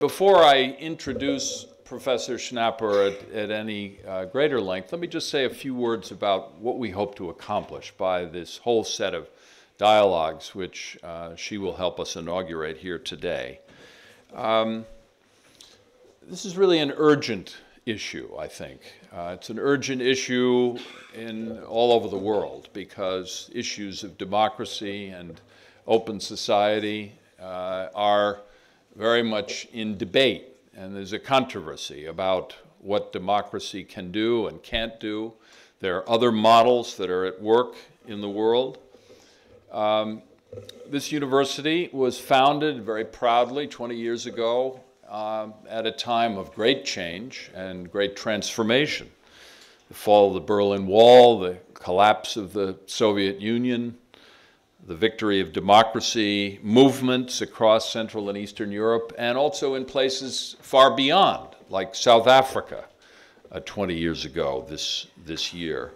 Before I introduce Professor Schnapper at any greater length, let me just say a few words about what we hope to accomplish by this whole set of dialogues which she will help us inaugurate here today. This is really an urgent issue, I think. It's an urgent issue all over the world because issues of democracy and open society are very much in debate, and there's a controversy about what democracy can do and can't do. There are other models that are at work in the world. This university was founded very proudly 20 years ago at a time of great change and great transformation. The fall of the Berlin Wall, the collapse of the Soviet Union, the victory of democracy movements across Central and Eastern Europe, and also in places far beyond, like South Africa 20 years ago this year.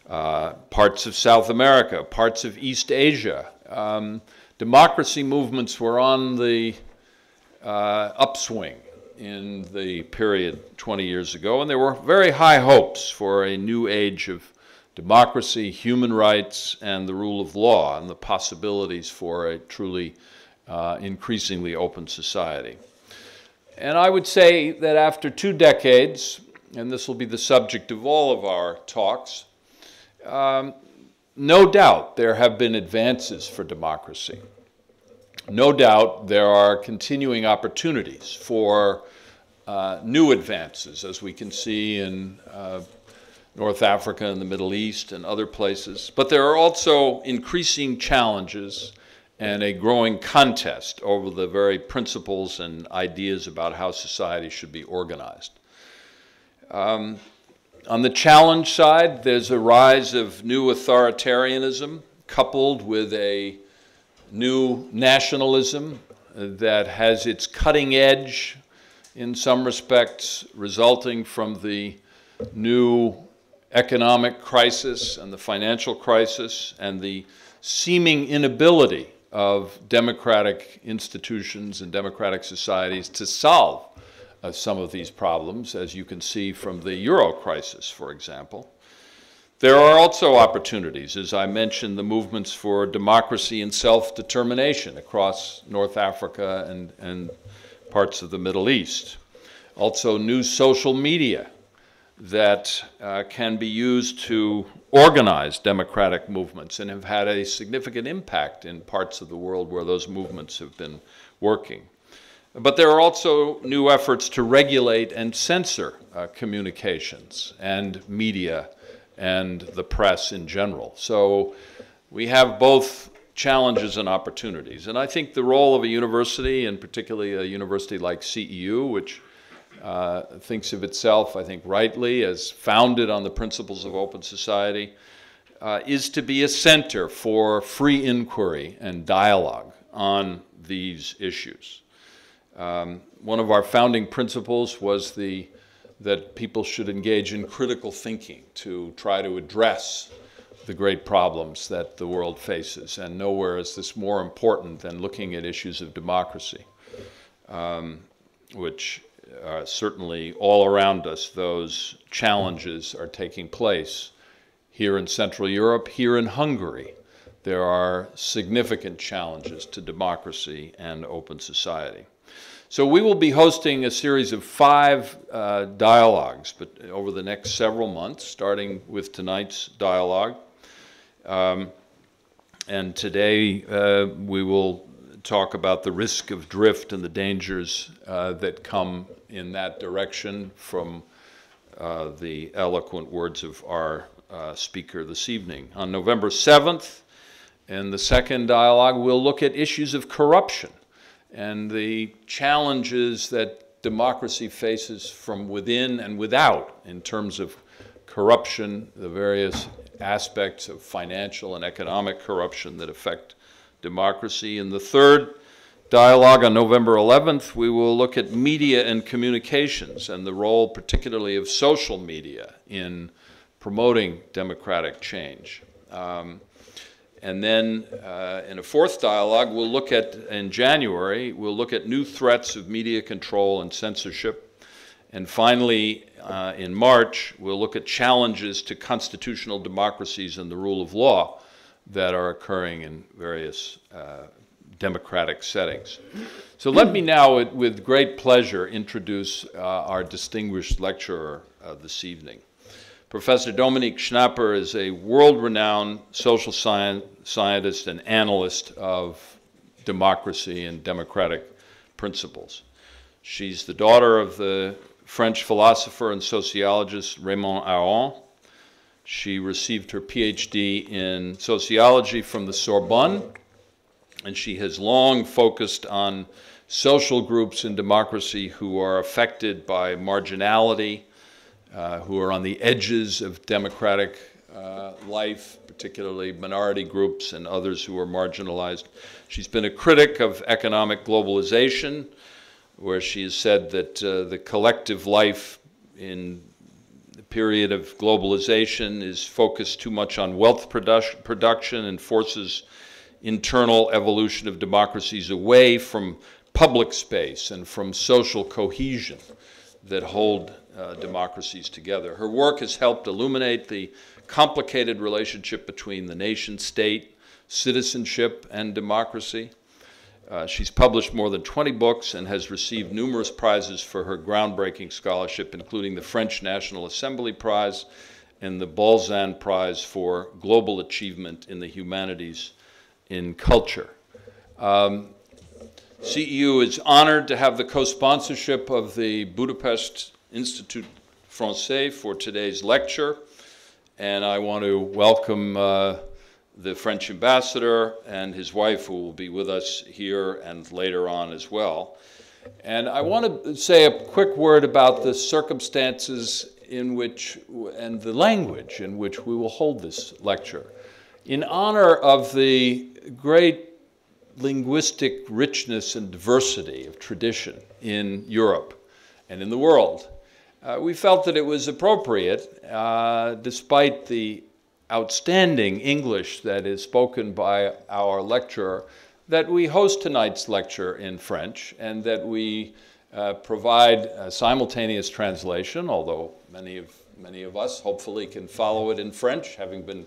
Parts of South America, parts of East Asia. Democracy movements were on the upswing in the period 20 years ago, and there were very high hopes for a new age of democracy, human rights, and the rule of law, and the possibilities for a truly increasingly open society. And I would say that after 2 decades, and this will be the subject of all of our talks, no doubt there have been advances for democracy. No doubt there are continuing opportunities for new advances, as we can see in North Africa and the Middle East and other places. But there are also increasing challenges and a growing contest over the very principles and ideas about how society should be organized. On the challenge side, there's a rise of new authoritarianism coupled with a new nationalism that has its cutting edge in some respects resulting from the new economic crisis and the financial crisis and the seeming inability of democratic institutions and democratic societies to solve some of these problems, as you can see from the Euro crisis, for example. There are also opportunities, as I mentioned, the movements for democracy and self-determination across North Africa and parts of the Middle East. Also new social media that can be used to organize democratic movements and have had a significant impact in parts of the world where those movements have been working. But there are also new efforts to regulate and censor communications and media and the press in general. So we have both challenges and opportunities. And I think the role of a university, and particularly a university like CEU, which thinks of itself, I think rightly, as founded on the principles of open society, is to be a center for free inquiry and dialogue on these issues. One of our founding principles was that people should engage in critical thinking to try to address the great problems that the world faces, and nowhere is this more important than looking at issues of democracy, which certainly all around us, those challenges are taking place. Here in Central Europe, here in Hungary, there are significant challenges to democracy and open society. So we will be hosting a series of 5 dialogues over the next several months, starting with tonight's dialogue. And today we will talk about the risk of drift and the dangers that come in that direction from the eloquent words of our speaker this evening. On November 7th, in the second dialogue, we'll look at issues of corruption and the challenges that democracy faces from within and without in terms of corruption, the various aspects of financial and economic corruption that affect democracy. In the third dialogue on November 11th, we will look at media and communications and the role particularly of social media in promoting democratic change. And then in a fourth dialogue, we'll look at, in January, we'll look at new threats of media control and censorship. And finally, in March, we'll look at challenges to constitutional democracies and the rule of law that are occurring in various democratic settings. So let me now, with great pleasure, introduce our distinguished lecturer this evening. Professor Dominique Schnapper is a world-renowned social scientist and analyst of democracy and democratic principles. She's the daughter of the French philosopher and sociologist Raymond Aron. She received her PhD in sociology from the Sorbonne, and she has long focused on social groups in democracy who are affected by marginality, who are on the edges of democratic life, particularly minority groups and others who are marginalized. She's been a critic of economic globalization, where she has said that the collective life in the period of globalization is focused too much on wealth production and forces internal evolution of democracies away from public space and from social cohesion that hold democracies together. Her work has helped illuminate the complicated relationship between the nation state, citizenship, and democracy. She's published more than 20 books and has received numerous prizes for her groundbreaking scholarship, including the French National Assembly Prize and the Balzan Prize for Global Achievement in the Humanities in Culture. CEU is honored to have the co-sponsorship of the Budapest Institut Français for today's lecture, and I want to welcome the French ambassador and his wife, who will be with us here and later on as well. And I want to say a quick word about the circumstances in which, and the language in which we will hold this lecture. In honor of the great linguistic richness and diversity of tradition in Europe and in the world, we felt that it was appropriate, despite the outstanding English that is spoken by our lecturer, that we host tonight's lecture in French and that we provide a simultaneous translation, although many of us hopefully can follow it in French, having been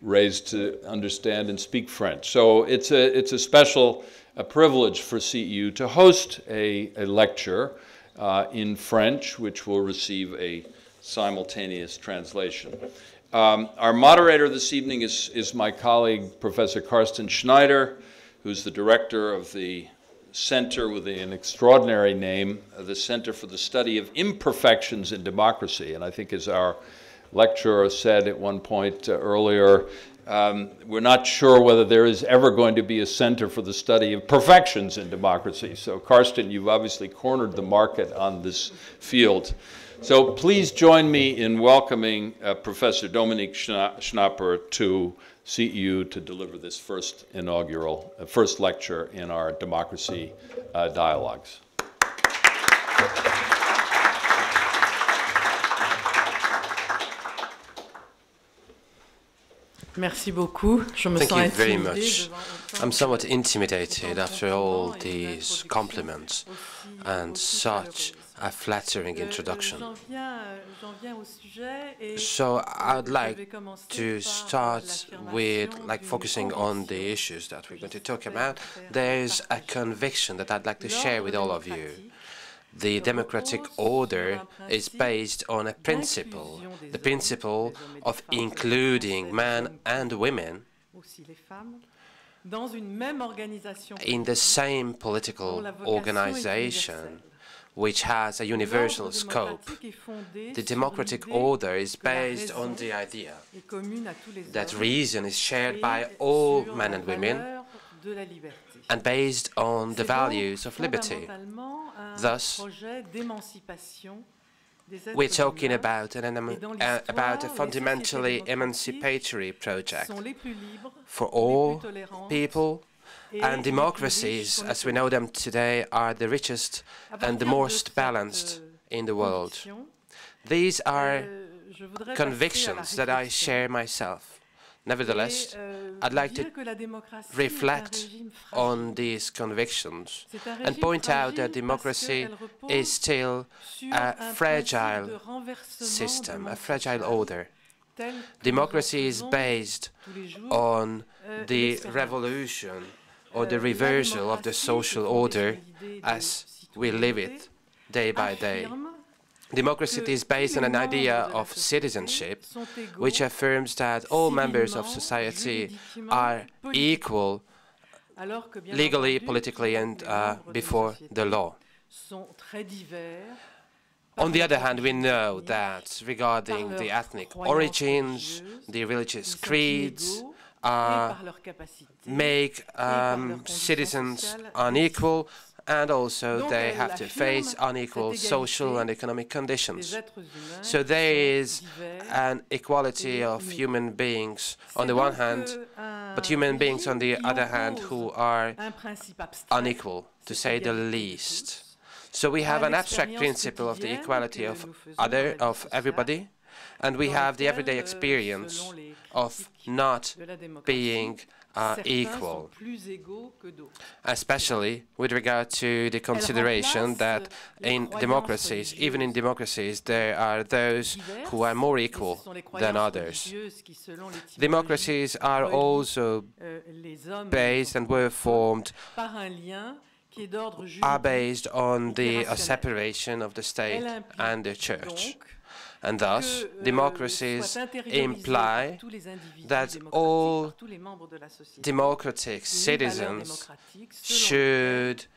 raised to understand and speak French. So it's a special privilege for CEU to host a lecture in French, which will receive a simultaneous translation. Our moderator this evening is my colleague, Professor Carsten Schneider, who's the director of the center with an extraordinary name, the Center for the Study of Imperfections in Democracy. And I think, as our lecturer said at one point earlier, we're not sure whether there is ever going to be a center for the study of perfections in democracy. So Carsten, you've obviously cornered the market on this field. So please join me in welcoming Professor Dominique Schnapper to CEU to deliver this first lecture in our democracy dialogues. Merci beaucoup. Thank you very much. I'm somewhat intimidated after all these compliments and such a flattering introduction. So I'd like to start with focusing on the issues that we're going to talk about. There's a conviction that I'd like to share with all of you. The democratic order is based on a principle, the principle of including men and women in the same political organization, which has a universal scope. The democratic order is based on the idea that reason is shared by all men and women and based on the values of liberty. Thus, we're talking about a fundamentally emancipatory project for all people, and democracies, as we know them today, are the richest and the most balanced in the world. These are convictions that I share myself. Nevertheless, I'd like to reflect on these convictions and point out that democracy is still a fragile system, a fragile order. Democracy is based on the revolution or the reversal of the social order as we live it day by day. Democracy is based on an idea of citizenship, which affirms that all members of society are equal legally, politically, and before the law. On the other hand, we know that regarding the ethnic origins, the religious creeds make citizens unequal, and also they have to face unequal social and economic conditions. So there is an equality of human beings on the one hand, but human beings on the other hand who are unequal, to say the least. So we have an abstract principle of the equality of everybody, and we have the everyday experience of not being equal, especially with regard to the consideration that in democracies, even in democracies, there are those who are more equal than others. Democracies are also based and were formed are based on the separation of the state and the church. And thus, democracies imply that all democratic citizens should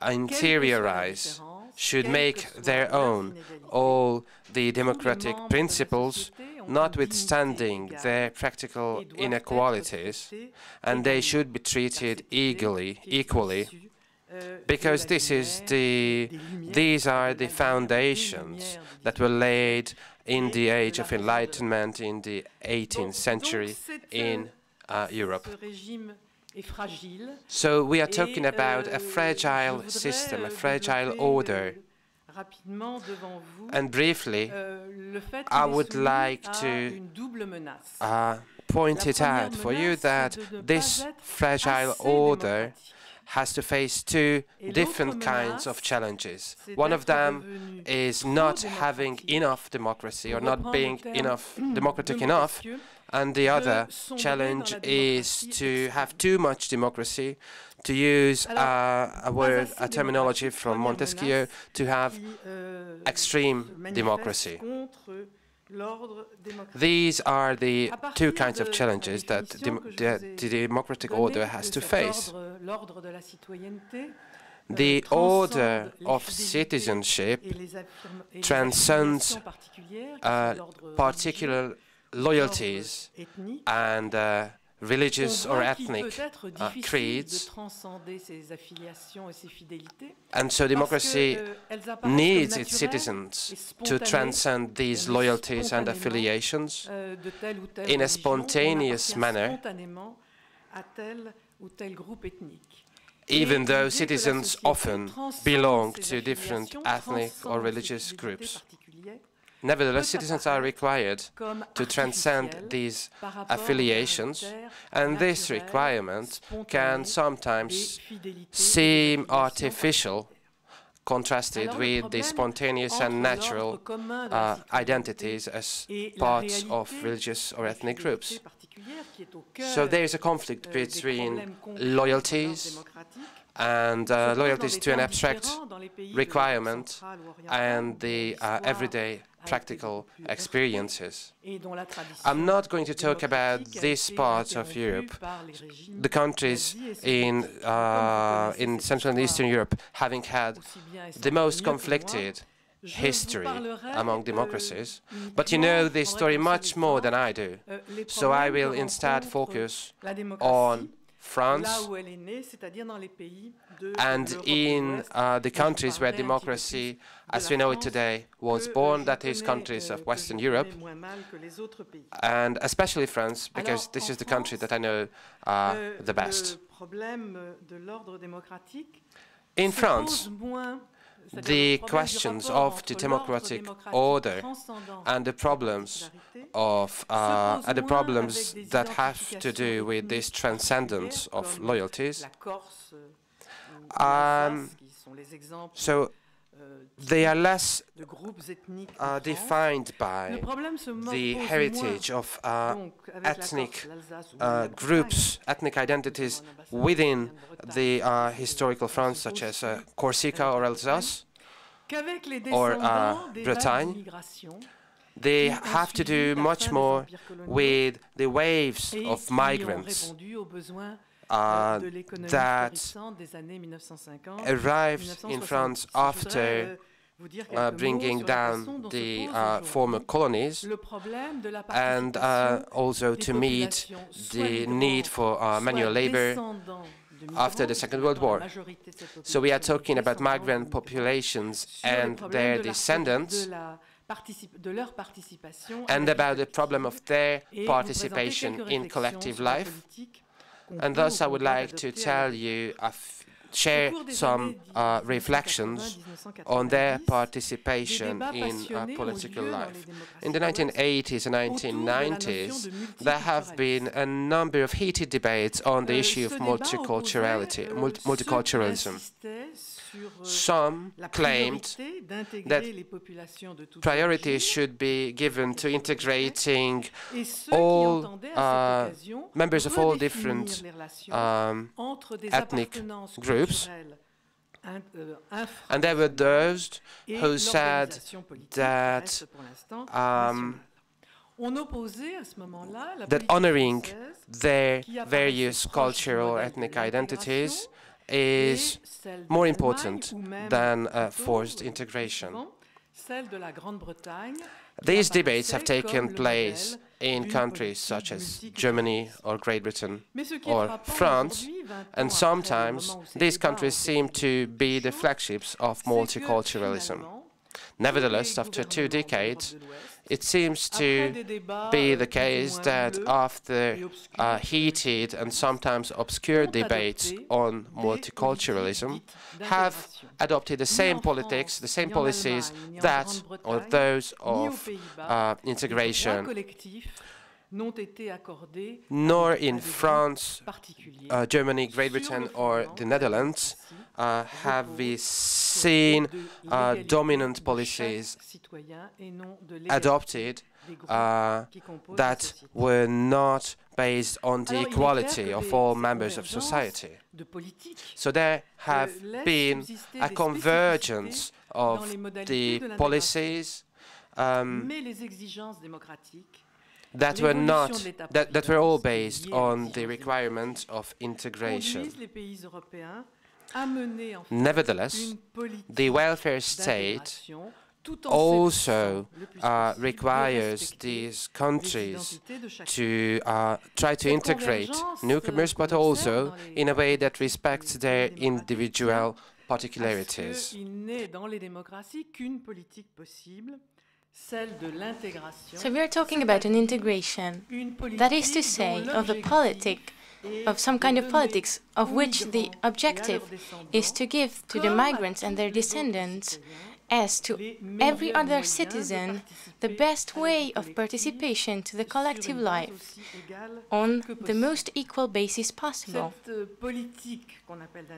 interiorize, should make their own all the democratic principles, notwithstanding their practical inequalities, and they should be treated equally, because these are the foundations that were laid in the age of enlightenment in the 18th century in Europe. So we are talking about a fragile system, a fragile order. And briefly, I would like to point it out for you that this fragile order has to face two different kinds of challenges. One of them is not having enough democracy or not being democratic enough, and the other challenge is to have too much democracy, to use a terminology from Montesquieu, to have extreme democracy. These are the two kinds of challenges that the democratic order has to face. The order of citizenship transcends particular loyalties and religious or ethnic creeds, and so democracy needs its citizens to transcend these loyalties and affiliations in a spontaneous manner, even though citizens often belong to different ethnic or religious groups. Nevertheless, citizens are required to transcend these affiliations, and this requirement can sometimes seem artificial, contrasted with the spontaneous and natural identities as parts of religious or ethnic groups. So there is a conflict between loyalties and loyalties to an abstract requirement and the everyday practical experiences. I'm not going to talk about this part of Europe. The countries in Central and Eastern Europe having had the most conflicted history among democracies, but you know this story much more than I do. So I will instead focus on France and in the countries where democracy, as we know it today, was born, that is, countries of Western Europe, and especially France, because this is the country that I know the best. In France, the questions of the democratic order and the problems that have to do with this transcendence of loyalties. So they are less defined by the heritage of ethnic groups, ethnic identities within the historical France, such as Corsica or Alsace or Bretagne. They have to do much more with the waves of migrants that arrived in France after bringing down the former colonies, and also to meet the need for manual labor after the Second World War. So we are talking about migrant populations and their descendants, and about the problem of their participation in collective life. And thus I would like to tell you, share some reflections on their participation in political life. In the 1980s and 1990s, there have been a number of heated debates on the issue of multiculturalism. Some claimed that priority should be given to integrating all members of all different ethnic groups. And there were those who said that honoring their various cultural ethnic identities is more important than forced integration. These debates have taken place in countries such as Germany or Great Britain or France, and sometimes these countries seem to be the flagships of multiculturalism. Nevertheless, after 2 decades, it seems to be the case that after heated and sometimes obscure debates on multiculturalism, have adopted the same politics, the same policies that, or those of integration. Nor in France, Germany, Great Britain, or the Netherlands have we seen dominant policies adopted that were not based on the equality of all members of society. So there have been a convergence of the policies that were all based on the requirement of integration. Nevertheless, the welfare state also requires these countries to try to integrate newcomers, but also in a way that respects their individual particularities. So we are talking about an integration, that is to say, of a politic, of some kind of politics, of which the objective is to give to the migrants and their descendants, as to every other citizen, the best way of participation to the collective life on the most equal basis possible.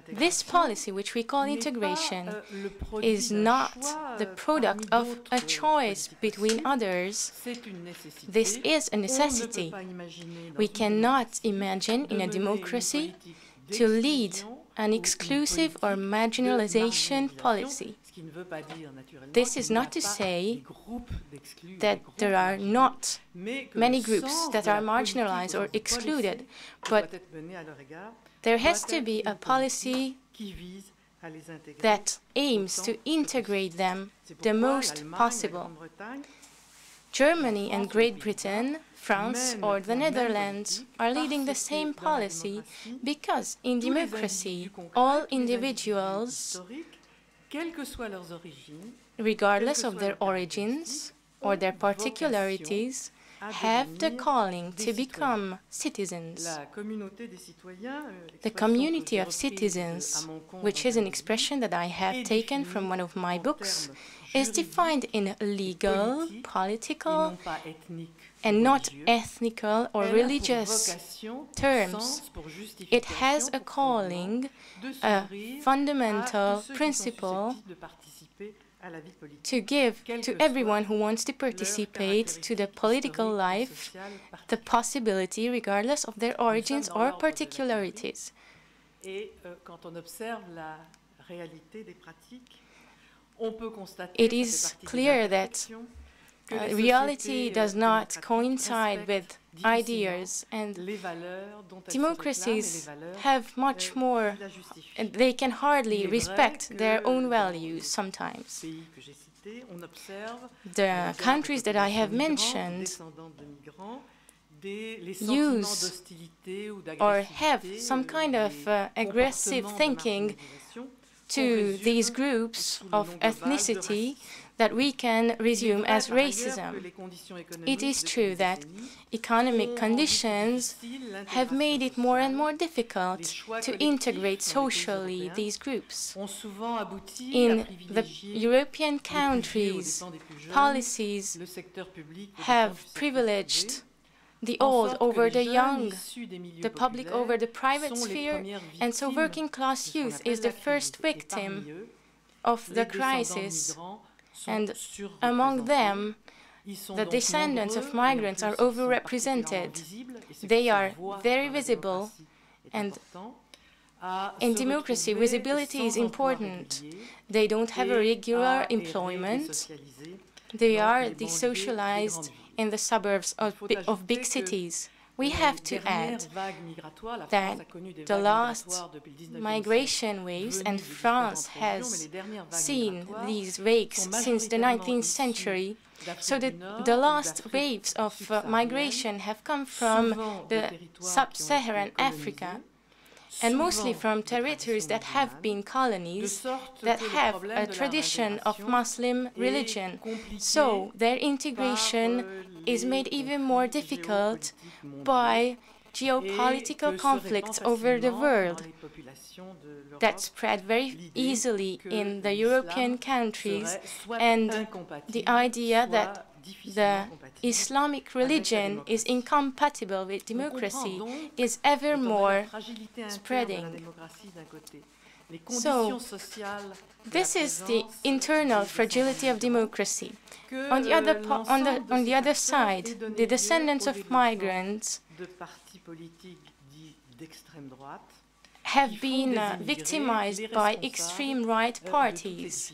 This policy, which we call integration, is not the product of a choice between others. This is a necessity. We cannot imagine in a democracy to lead an exclusive or marginalization policy. This is not to say that there are not many groups that are marginalized or excluded, but there has to be a policy that aims to integrate them the most possible. Germany and Great Britain, France or the Netherlands are leading the same policy because in democracy all individuals, regardless of their origins or their particularities, have the calling to become citizens. The community of citizens, which is an expression that I have taken from one of my books, is defined in legal, political, and not ethnical or religious terms. It has a calling, a fundamental principle to give to everyone who wants to participate to the political life the possibility, regardless of their origins or particularities. It is clear that reality does not coincide with ideas, and democracies have much more, and they can hardly respect their own values sometimes. The countries that I have mentioned use or have some kind of aggressive thinking to these groups of ethnicity that we can resume as racism. It is true that economic conditions have made it more and more difficult to integrate socially these groups. In the European countries, policies have privileged the old over the young, the public over the private sphere, and so working class youth is the first victim of the crisis. And among them, the descendants of migrants are overrepresented. They are very visible, and in democracy, visibility is important. They don't have a regular employment. They are desocialized in the suburbs of big cities. We have to add that the last migration waves, and France has seen these waves since the 19th century, so that the last waves of migration have come from the sub-Saharan Africa, and mostly from territories that have been colonies, that have a tradition of Muslim religion. So their integration is made even more difficult by geopolitical conflicts over the world that spread very easily in the European countries, and the idea that the Islamic religion is incompatible with democracy is ever more spreading. So, this is the internal fragility of democracy. On the other side, the descendants of migrants have been victimized by extreme right parties.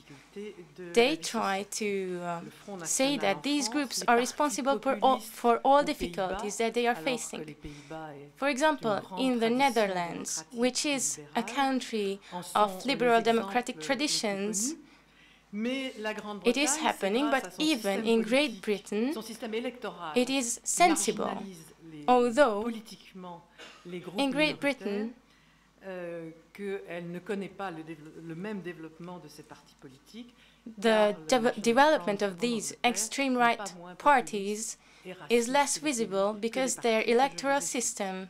They try to say that these groups are responsible for all difficulties that they are facing. For example, in the Netherlands, which is a country of liberal democratic traditions, it is happening, but even in Great Britain, it is sensible. Although, in Great Britain, the development of these extreme right parties is less visible because their electoral system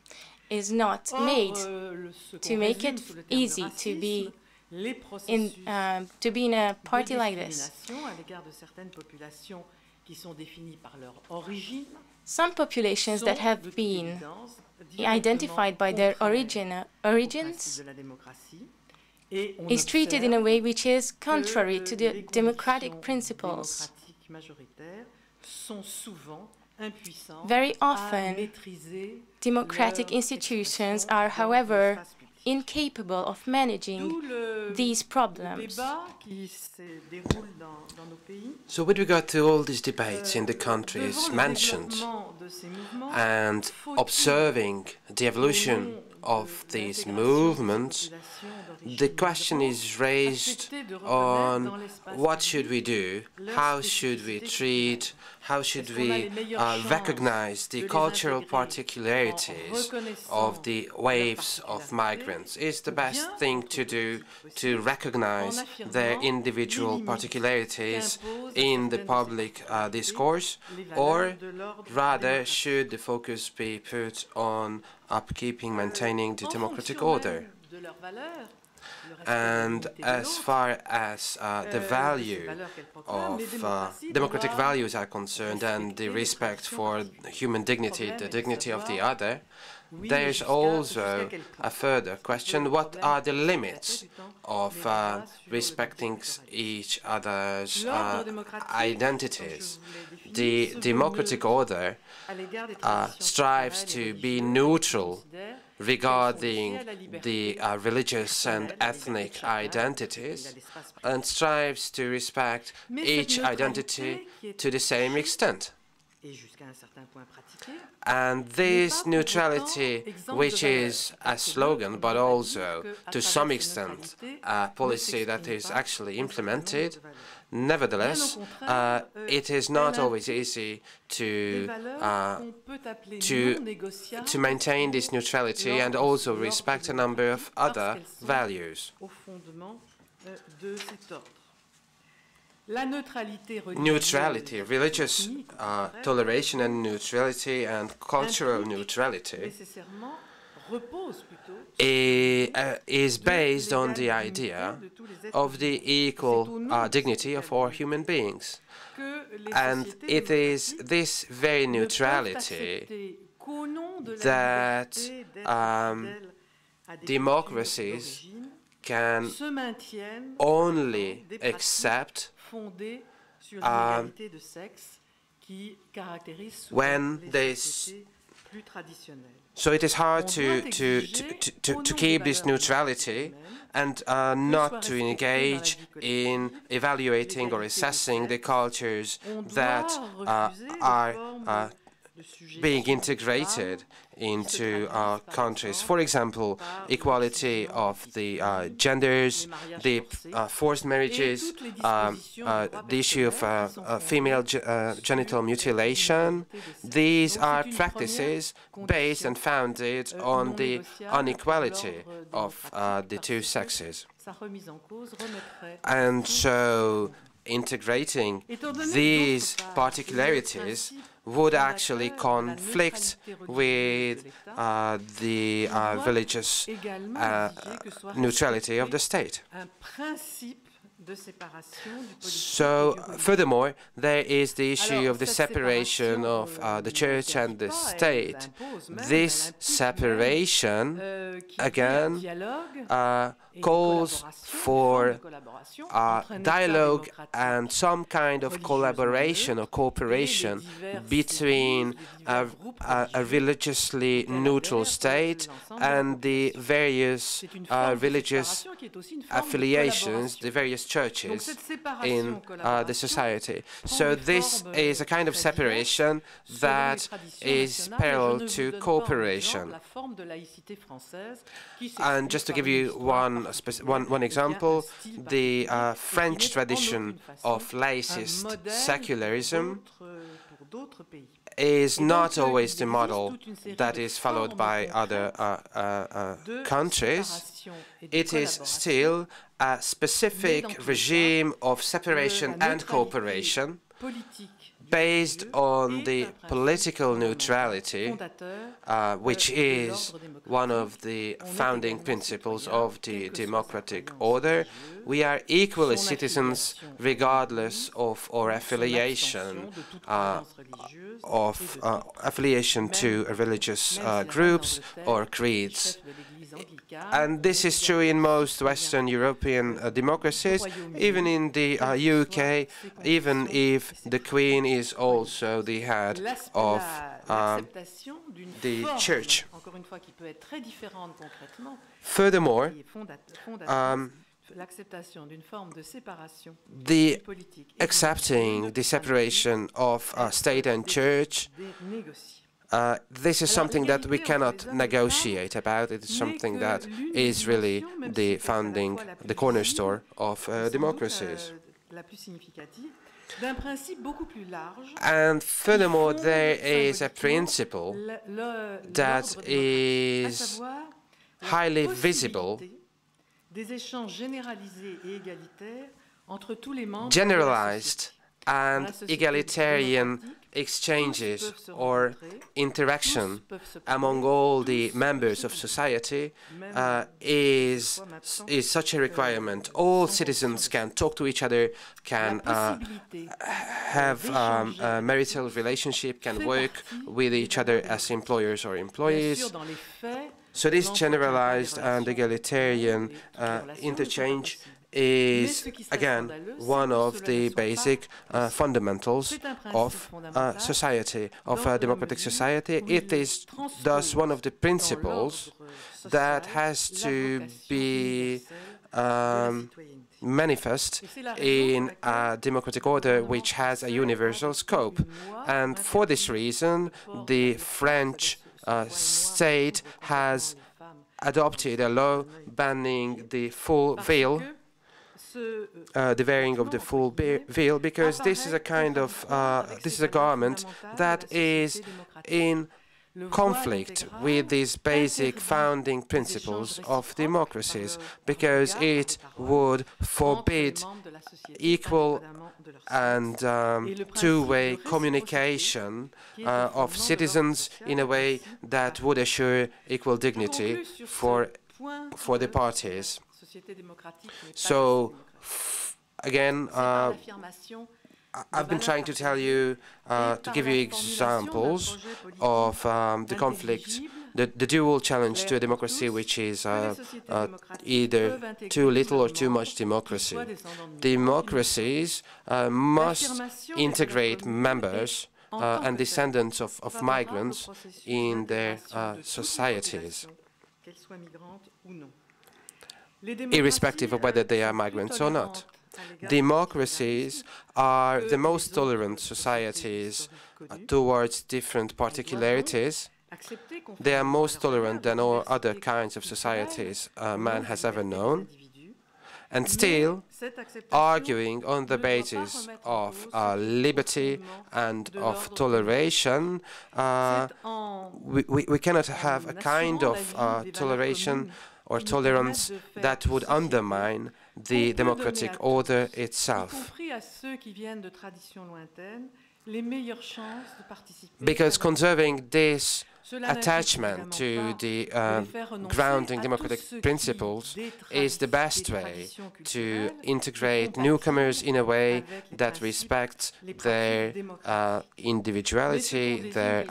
is not made to make it easy to be in a party like this. Some populations that have been identified by their origins is treated in a way which is contrary to the democratic principles. Very often, democratic institutions are, however, incapable of managing these problems. So with regard to all these debates in the countries mentioned and observing the evolution of these movements, the question is raised on what should we do, how should we treat, how should we recognize the cultural particularities of the waves of migrants? Is the best thing to do to recognize their individual particularities in the public discourse, or rather should the focus be put on upkeeping, maintaining the democratic order? And as far as the value of democratic values are concerned and the respect for human dignity, the dignity of the other, there's also a further question: what are the limits of respecting each other's identities? The democratic order strives to be neutral regarding the religious and ethnic identities, and strives to respect each identity to the same extent. And this neutrality, which is a slogan, but also to some extent a policy that is actually implemented, nevertheless, it is not always easy to maintain this neutrality and also respect a number of other values. Neutrality, religious toleration and neutrality and cultural neutrality is based on the idea of the equal dignity of all human beings. And it is this very neutrality that democracies can only accept when there's so it is hard to keep this neutrality and not to engage in evaluating or assessing the cultures that are being integrated into our countries. For example, equality of the genders, the forced marriages, the issue of female genital mutilation. These are practices based and founded on the inequality of the two sexes. And so integrating these particularities would actually conflict with the religious neutrality of the state. So, furthermore, there is the issue of the separation of the church and the state. This separation, again, calls for dialogue and some kind of collaboration or cooperation between a religiously neutral state and the various religious affiliations, the various churches in the society. So this is a kind of separation that is parallel to cooperation. And just to give you one example, the French tradition of laicist secularism is not always the model that is followed by other countries. It is still a specific regime of separation and cooperation based on the political neutrality, which is one of the founding principles of the democratic order. We are equally citizens regardless of our affiliation, to religious groups or creeds. And this is true in most Western European democracies, even in the UK, even if the Queen is also the head of the church. Furthermore, the accepting the separation of state and church this is something that we cannot negotiate about. It is something that is really the founding, the cornerstone of democracies. And furthermore, there is a principle that is highly visible, generalized and egalitarian exchanges or interaction among all the members of society is such a requirement. All citizens can talk to each other, can have a marital relationship, can work with each other as employers or employees. So this generalized and egalitarian interchange is, again, one of the basic fundamentals of society, of a democratic society. It is thus one of the principles that has to be manifest in a democratic order which has a universal scope. And for this reason, the French state has adopted a law banning the full veil, the wearing of the full veil, because this is a kind of this is a garment that is in conflict with these basic founding principles of democracies, because it would forbid equal and two-way communication of citizens in a way that would assure equal dignity for the parties. So, again, I've been trying to tell you, to give you examples of the conflict, the dual challenge to a democracy which is either too little or too much democracy. Democracies must integrate members and descendants of migrants in their societies, irrespective of whether they are migrants or not. Democracies are the most tolerant societies towards different particularities. They are most tolerant than all other kinds of societies man has ever known. And still, arguing on the basis of liberty and of toleration, we cannot have a kind of toleration or tolerance that would undermine the democratic order itself. Because conserving this attachment to the grounding democratic principles is the best way to integrate newcomers in a way that respects their individuality, their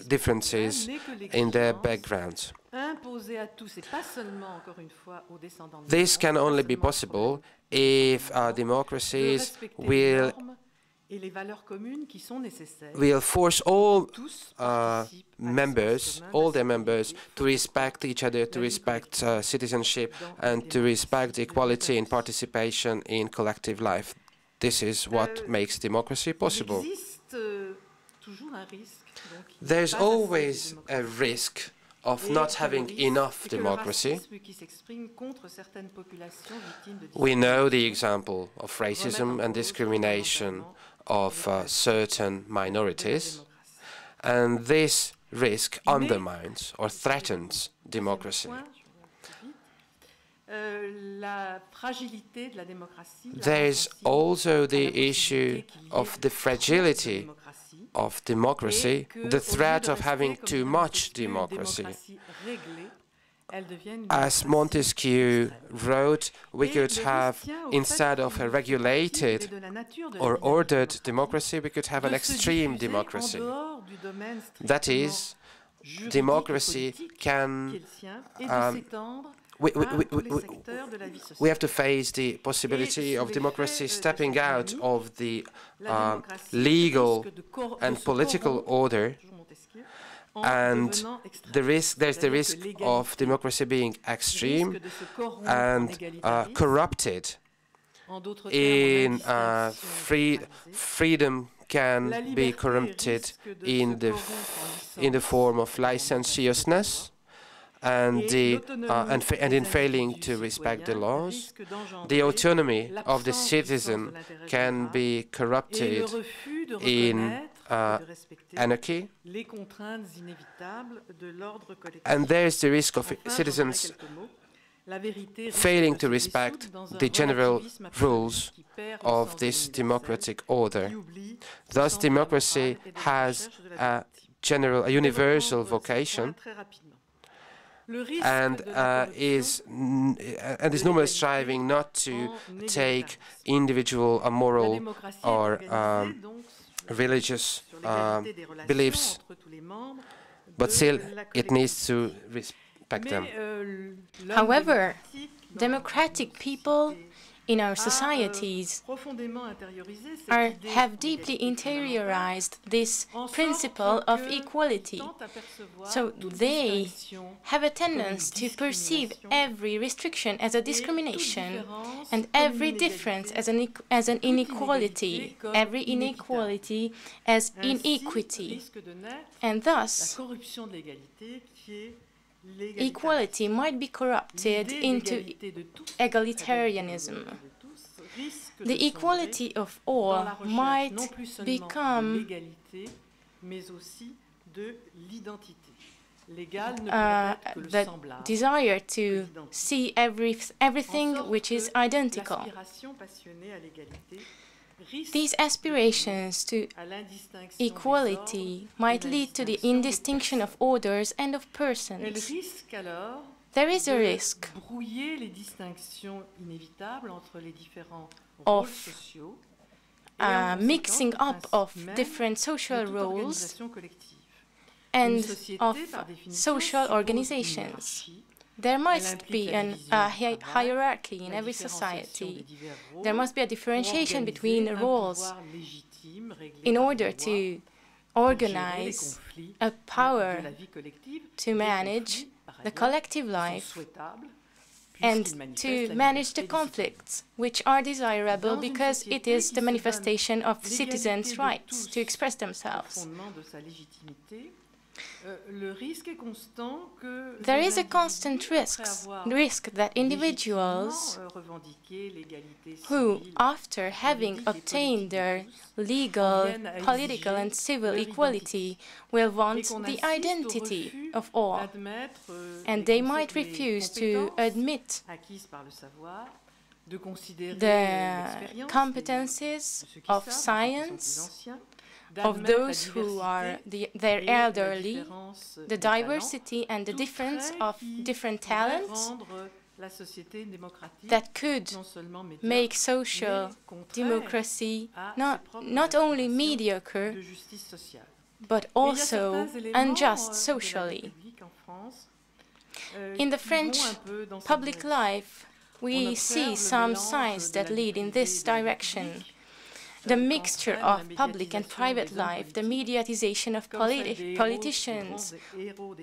differences in their backgrounds. This can only be possible if democracies will force all members, all their members, to respect each other, to respect citizenship, and to respect equality and participation in collective life. This is what makes democracy possible. There's always a risk of not having enough democracy. We know the example of racism and discrimination of certain minorities, and this risk undermines or threatens democracy. There is also the issue of the fragility of democracy, the threat of having too much democracy. As Montesquieu wrote, we could have, instead of a regulated or ordered democracy, we could have an extreme democracy. That is, democracy can we have to face the possibility of democracy stepping out of the legal and political order, and there's the risk of democracy being extreme and corrupted in freedom can be corrupted in the form of licentiousness and in failing to respect the laws. The autonomy of the citizen can be corrupted in anarchy, and there is the risk of citizens failing to respect the general rules of this democratic order. Thus, democracy has a universal vocation, and is normally striving not to take individual or moral or religious beliefs, but still it needs to respect them. However, democratic people in our societies have deeply interiorized this principle of equality. So they have a tendency to perceive every restriction as a discrimination and every difference as an inequality, every inequality as inequity. And thus, equality might be corrupted into egalitarianism. The equality of all might become the desire to see everything which is identical. These aspirations to equality might lead to the indistinction of orders and of persons. There is a risk of mixing up of different social roles and of social organizations. There must be a hierarchy in every society. There must be a differentiation between roles in order to organize a power to manage the collective life and to manage the conflicts, which are desirable because it is the manifestation of citizens' rights to express themselves. There is a constant risk that individuals who, after having obtained their legal, political and civil equality, will want the identity of all, and they might refuse to admit the competencies of science, of those who are their elderly, the diversity and the difference of different talents that could make social democracy not only mediocre, but also unjust socially. In the French public life, we see some signs that lead in this direction. The mixture of public and private life, the mediatization of politicians,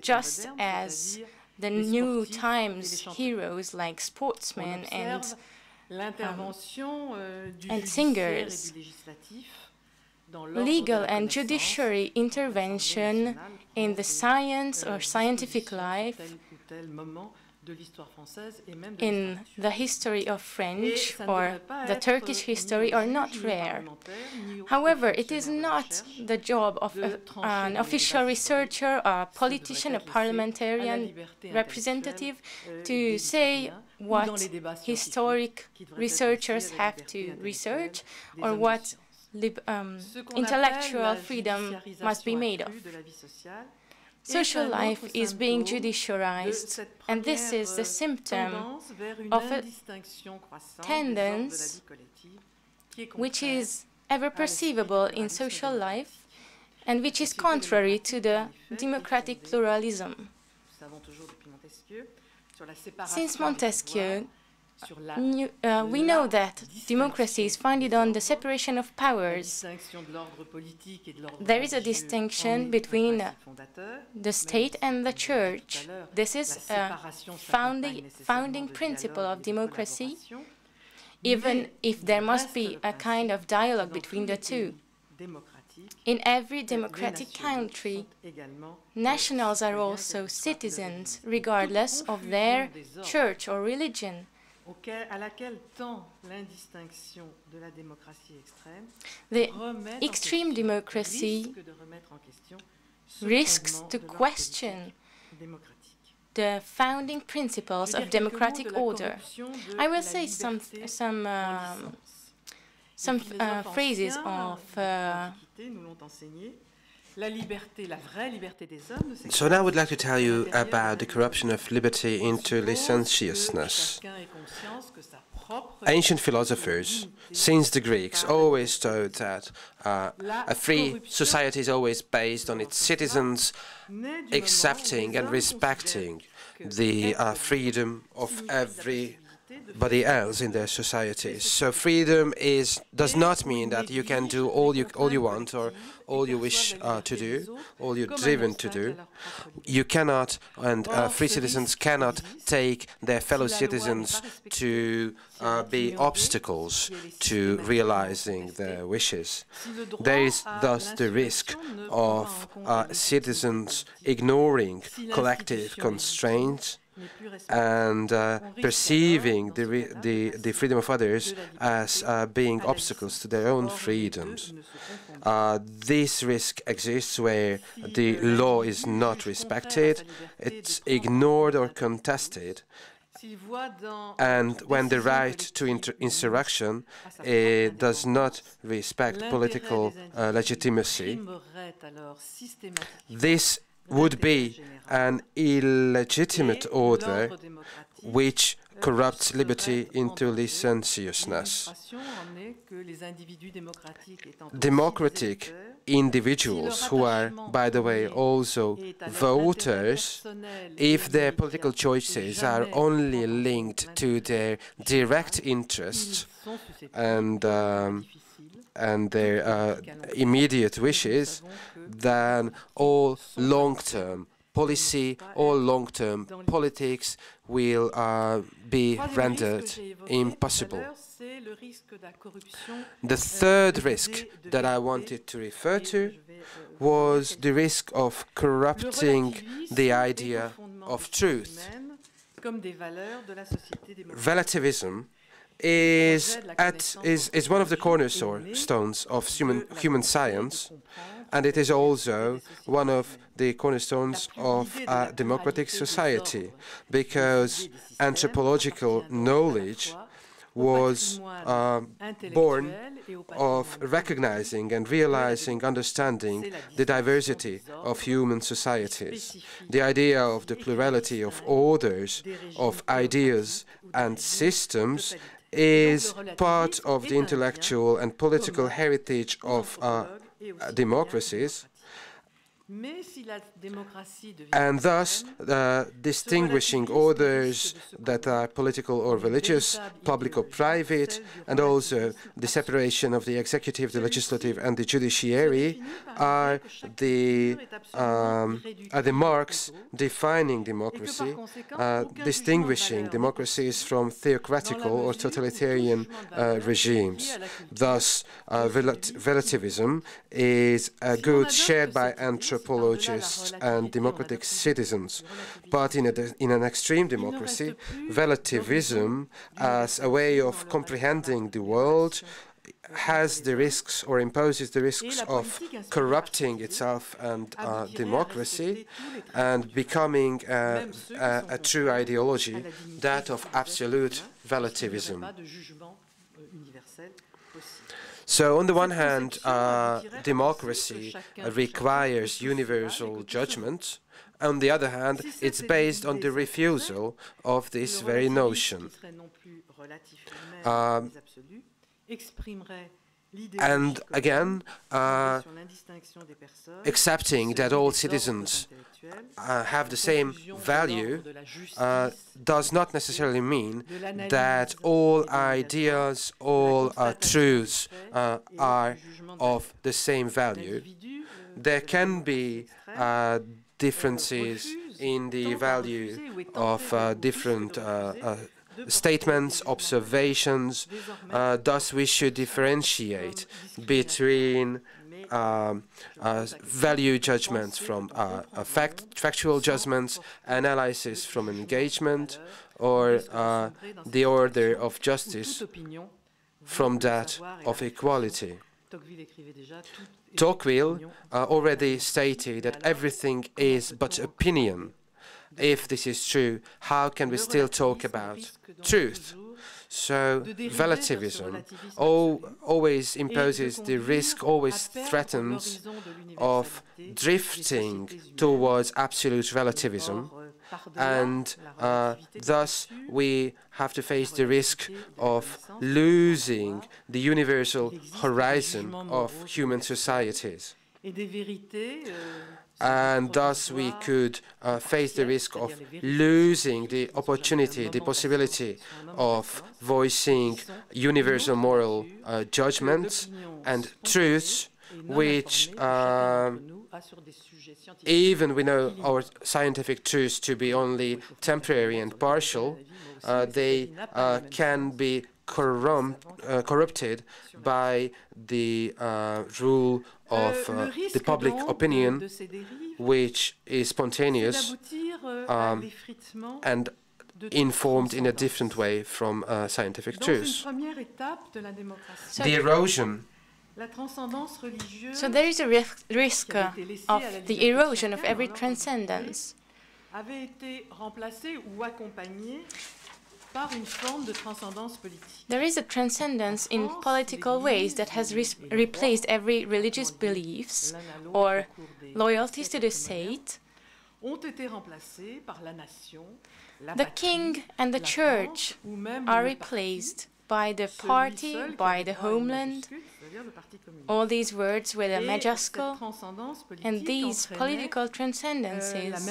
just as the New Times heroes like sportsmen and singers, legal and judiciary intervention in the science or scientific life, in the history of French or the Turkish history are not rare. However, it is not the job of an official researcher, a politician, a parliamentarian representative to say what historic researchers have to research or what intellectual freedom must be made of. Social life is being judiciarized, and this is the symptom of a tendency which is ever perceivable in social life and which is contrary to the democratic pluralism. Since Montesquieu, we know that democracy is founded on the separation of powers. There is a distinction between the state and the church. This is a founding principle of democracy, even if there must be a kind of dialogue between the two. In every democratic country, nationals are also citizens, regardless of their church or religion. The extreme democracy risks to question the founding principles of democratic order. I will say some phrases of So now I would like to tell you about the corruption of liberty into licentiousness. Ancient philosophers, since the Greeks, always taught that a free society is always based on its citizens accepting and respecting the freedom of everybody else in their societies. So freedom does not mean that you can do all you want or all you wish to do, all you're driven to do. You cannot, and free citizens cannot take their fellow citizens to be obstacles to realizing their wishes. There is thus the risk of citizens ignoring collective constraints and perceiving the freedom of others as being obstacles to their own freedoms. This risk exists where the law is not respected, it's ignored or contested, and when the right to insurrection does not respect political legitimacy. This would be an illegitimate order which corrupts liberty into licentiousness. Democratic individuals, who are, by the way, also voters, if their political choices are only linked to their direct interests and their immediate wishes, then all long-term policy, all long-term politics will be rendered impossible. The third risk that I wanted to refer to was the risk of corrupting the idea of truth. Relativism is one of the cornerstones of human science, and it is also one of the cornerstones of a democratic society, because anthropological knowledge was born of recognizing and realizing, understanding the diversity of human societies. The idea of the plurality of orders, of ideas and systems is part of the intellectual and political heritage of democracies, and thus distinguishing orders that are political or religious, public or private, and also the separation of the executive, the legislative, and the judiciary are the marks defining democracy, distinguishing democracies from theocratical or totalitarian regimes. Thus, relativism is a good shared by anthropologists and democratic citizens. But in an extreme democracy, relativism as a way of comprehending the world has the risks, or imposes the risks, of corrupting itself and democracy and becoming a true ideology, that of absolute relativism. So on the one hand, democracy requires universal judgment. On the other hand, it's based on the refusal of this very notion. And again, accepting that all citizens have the same value does not necessarily mean that all ideas, all truths are of the same value. There can be differences in the value of different statements, observations. Thus, we should differentiate between value judgments from factual judgments, analysis from engagement, or the order of justice from that of equality. Tocqueville already stated that everything is but opinion. If this is true, how can we still talk about truth? So relativism always imposes the risk, always threatens of drifting towards absolute relativism, and thus we have to face the risk of losing the universal horizon of human societies. And thus we could face the risk of losing the opportunity, the possibility of voicing universal moral judgments and truths, which even we know our scientific truths to be only temporary and partial, they can be corrupted by the rule of the public opinion, which is spontaneous and informed in a different way from scientific truths. The erosion. So there is a risk of the erosion of every transcendence. There is a transcendence in political ways that has replaced every religious beliefs or loyalties to the state. The king and the church are replaced by the party, by the homeland. All these words with a majuscule, and these political transcendences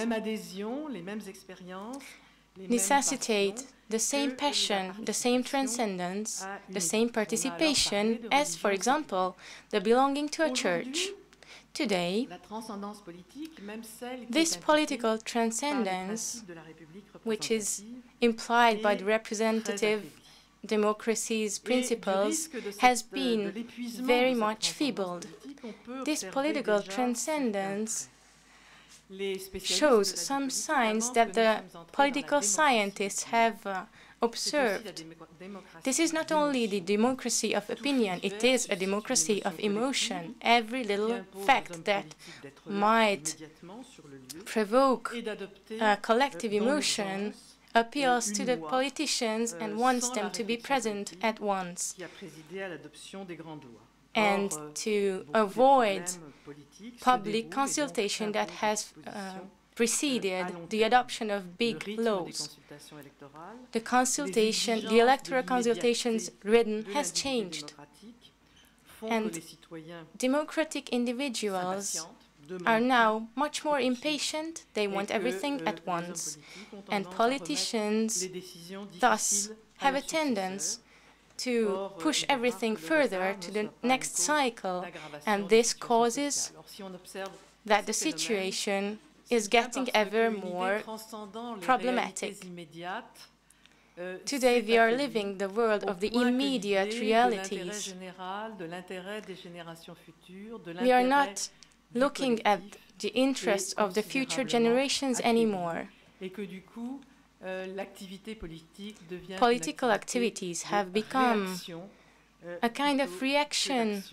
necessitate the same passion, the same transcendence, the same participation as, for example, the belonging to a church. Today, this political transcendence, which is implied by the representative democracies principles, has been very much feebled. This political transcendence shows some signs that the political scientists have observed. This is not only the democracy of opinion, it is a democracy of emotion. Every little fact that might provoke a collective emotion appeals to the politicians and wants them to be present at once, and to avoid public consultation that has preceded the adoption of big laws. The consultation, the electoral consultation's rhythm has changed, and democratic individuals are now much more impatient. They want everything at once, and politicians thus have a tendency to push everything further to the next cycle, and this causes that the situation is getting ever more problematic. Today we are living the world of the immediate realities. We are not looking at the interests of the future generations anymore. Political activities have become a kind of reaction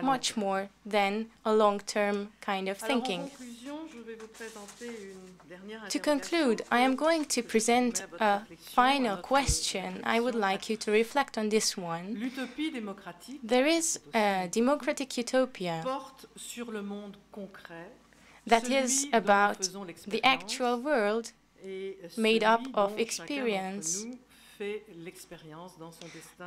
much more than a long-term kind of thinking. To conclude, I am going to present a final question. I would like you to reflect on this one. There is a democratic utopia that is about the actual world made up of experience.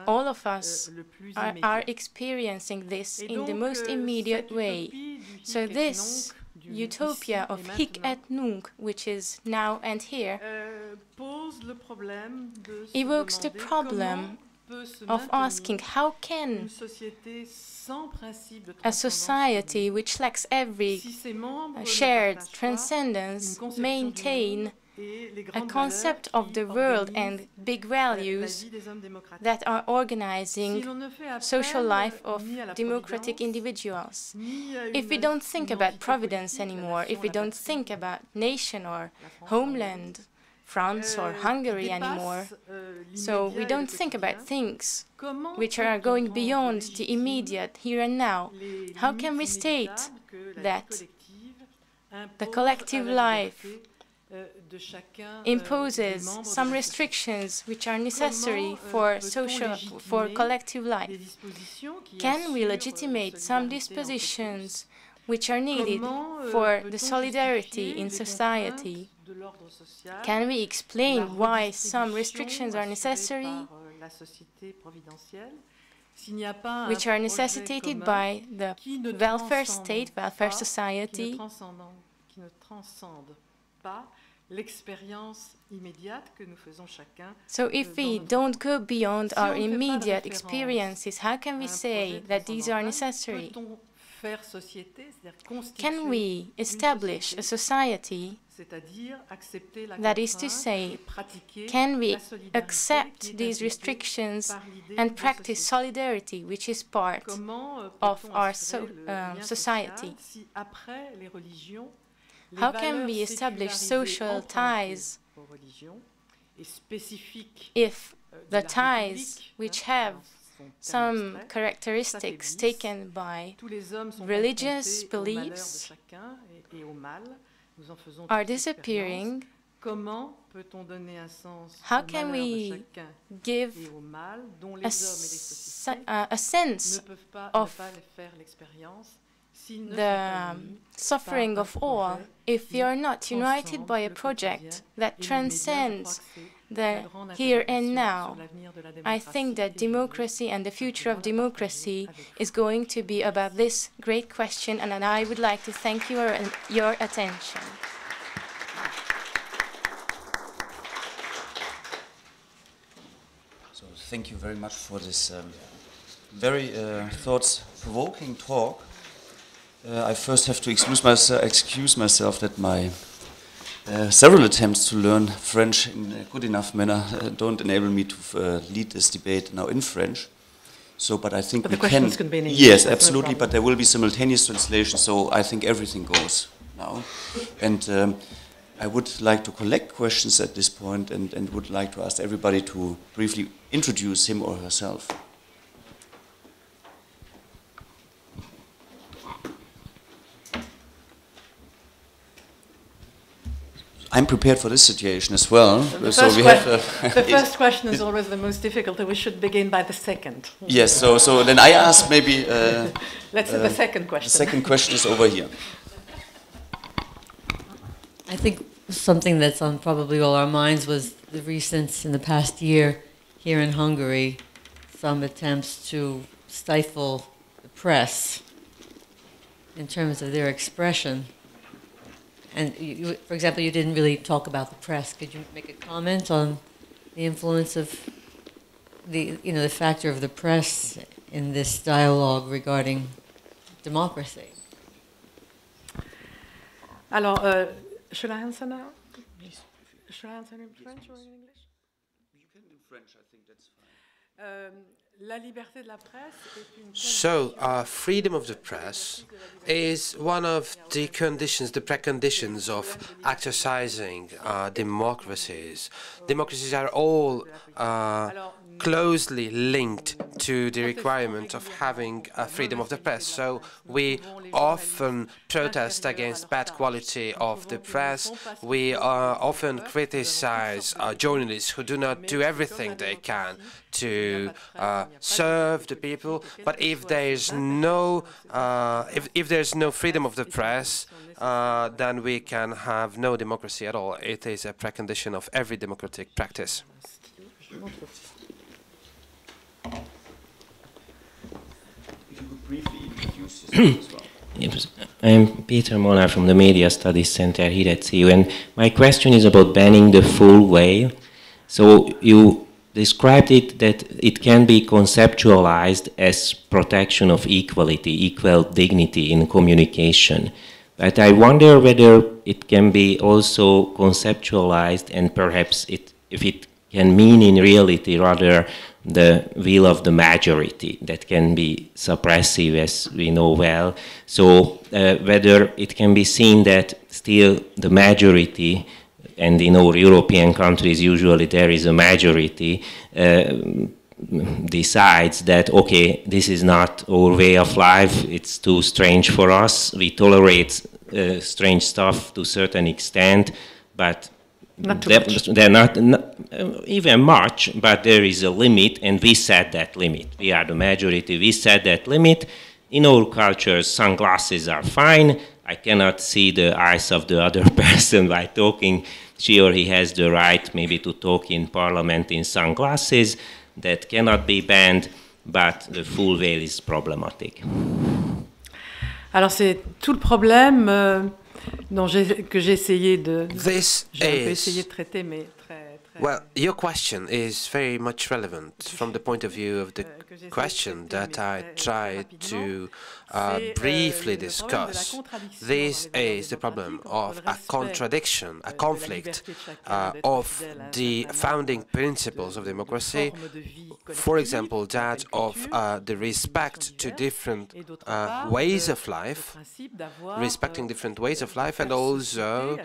All of us are experiencing this in the most immediate way. So this utopia of hic et nunc, which is now and here, evokes the problem of asking how can a society which lacks every shared transcendence maintain a concept of the world and big values that are organizing social life of democratic individuals. If we don't think about providence anymore, if we don't think about nation or homeland, France or Hungary anymore, so we don't think about things which are going beyond the immediate here and now, how can we state that the collective life imposes some restrictions which are necessary for collective life? Can we legitimate some dispositions which are needed for the solidarity in society? Can we explain why some restrictions are necessary, which are necessitated by the welfare state, welfare society? So if we don't go beyond our immediate experiences, how can we say that these are necessary? Can we establish a society, that is to say, can we accept these restrictions and practice solidarity, which is part of our society? How can we establish social ties if the ties which have some characteristics taken by religious beliefs are disappearing? How can we give a sense of the suffering of all if we are not united by a project that transcends the here and now? I think that democracy and the future of democracy is going to be about this great question, and I would like to thank you for your attention. So thank you very much for this very thought-provoking talk. I first have to excuse myself that my several attempts to learn French in a good enough manner don't enable me to lead this debate now in French. So, but I think we can. Be in English. Yes, absolutely. No, but there will be simultaneous translation, so I think everything goes now. And I would like to collect questions at this point, and would like to ask everybody to briefly introduce him or herself. I'm prepared for this situation as well. The first question is always the most difficult, and we should begin by the second. Yes, so then I ask maybe... Let's have the second question. The second question is over here. I think something that's on probably all our minds was the recent, in the past year, here in Hungary, some attempts to stifle the press in terms of their expression. And you, for example, you didn't really talk about the press. Could you make a comment on the influence of the factor of the press in this dialogue regarding democracy? Alors, should I answer now? Should I answer in French or in English? You can do French. I think that's fine. So, freedom of the press is one of the conditions, the preconditions of exercising democracies. Democracies are all closely linked to the requirement of having freedom of the press. So we often protest against bad quality of the press. We often criticize journalists who do not do everything they can to serve the people. But if there's no if there's no freedom of the press, then we can have no democracy at all. It is a precondition of every democratic practice. If you could briefly introduce yourself as well. I'm Peter Molnar from the Media Studies Center here at CEU, and my question is about banning the full whale. So you described it that it can be conceptualized as protection of equality, equal dignity in communication. But I wonder whether it can be also conceptualized, and perhaps if it can mean in reality rather the will of the majority that can be suppressive, as we know well. So whether it can be seen that still the majority, and in all European countries usually there is a majority, decides that, okay, this is not our way of life, it's too strange for us, we tolerate strange stuff to a certain extent, but they're not even much, but there is a limit, and we set that limit. We are the majority, we set that limit. In all cultures, sunglasses are fine. I cannot see the eyes of the other person by talking. She or he has the right maybe to talk in parliament in sunglasses. That cannot be banned, but the full veil is problematic. Alors c'est tout le problème que j'ai essayé de traiter, mais well, your question is very much relevant from the point of view of the question that I tried to briefly discuss. This is the problem of a contradiction, a conflict of the founding principles of democracy, for example, that of the respect to different ways of life, respecting different ways of life, and also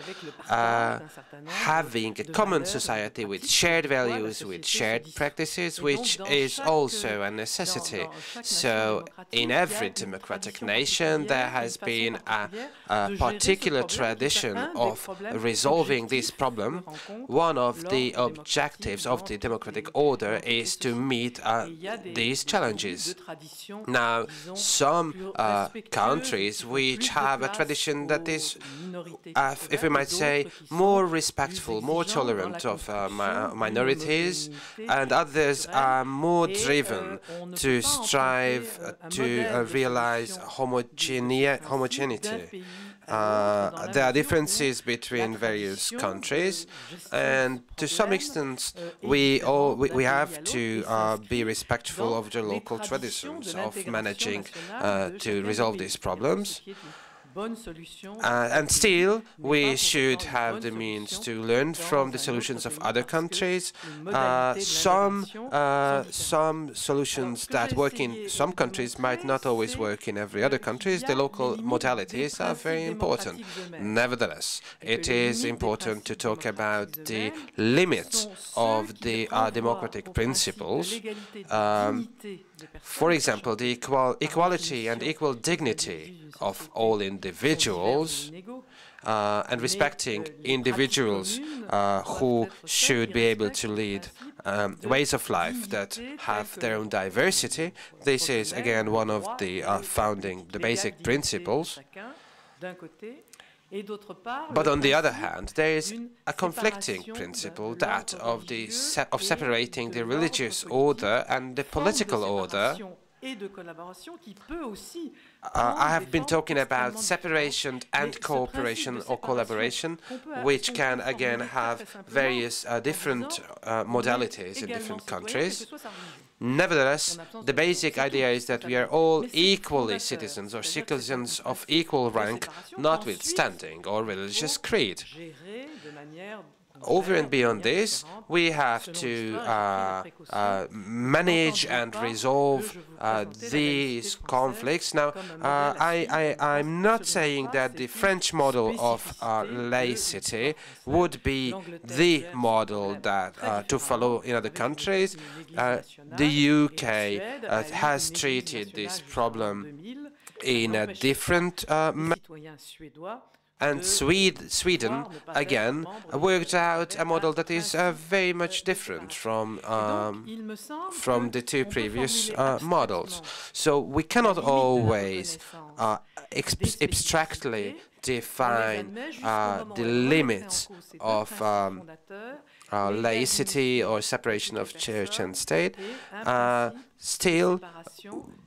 having a common society with shared values, with shared practices, which is also a necessity. So in every democratic nation there has been a particular tradition of resolving this problem. One of the objectives of the democratic order is to meet these challenges. Now, some countries which have a tradition that is, if we might say, more respectful, more tolerant of minorities, and others are more driven to strive to realize homogeneity. There are differences between various countries, and to some extent we have to be respectful of the local traditions of managing to resolve these problems. And still, we should have the means to learn from the solutions of other countries. Some solutions that work in some countries might not always work in every other country. The local modalities are very important. Nevertheless, it is important to talk about the limits of the democratic principles. For example, the equality and equal dignity of all individuals, and respecting individuals who should be able to lead ways of life that have their own diversity. This is again one of the the basic principles. But on the other hand, there is a conflicting principle, that of separating the religious order and the political order. I have been talking about separation and cooperation or collaboration, which can again have various different modalities in different countries. Nevertheless, the basic idea is that we are all equally citizens or citizens of equal rank, notwithstanding our religious creed. Over and beyond this, we have to manage and resolve these conflicts. Now, I'm not saying that the French model of laicity would be the model that to follow in other countries. The UK has treated this problem in a different manner. And Sweden, again, worked out a model that is very much different from the two previous models. So we cannot always abstractly define the limits of laicity or separation of church and state. Still,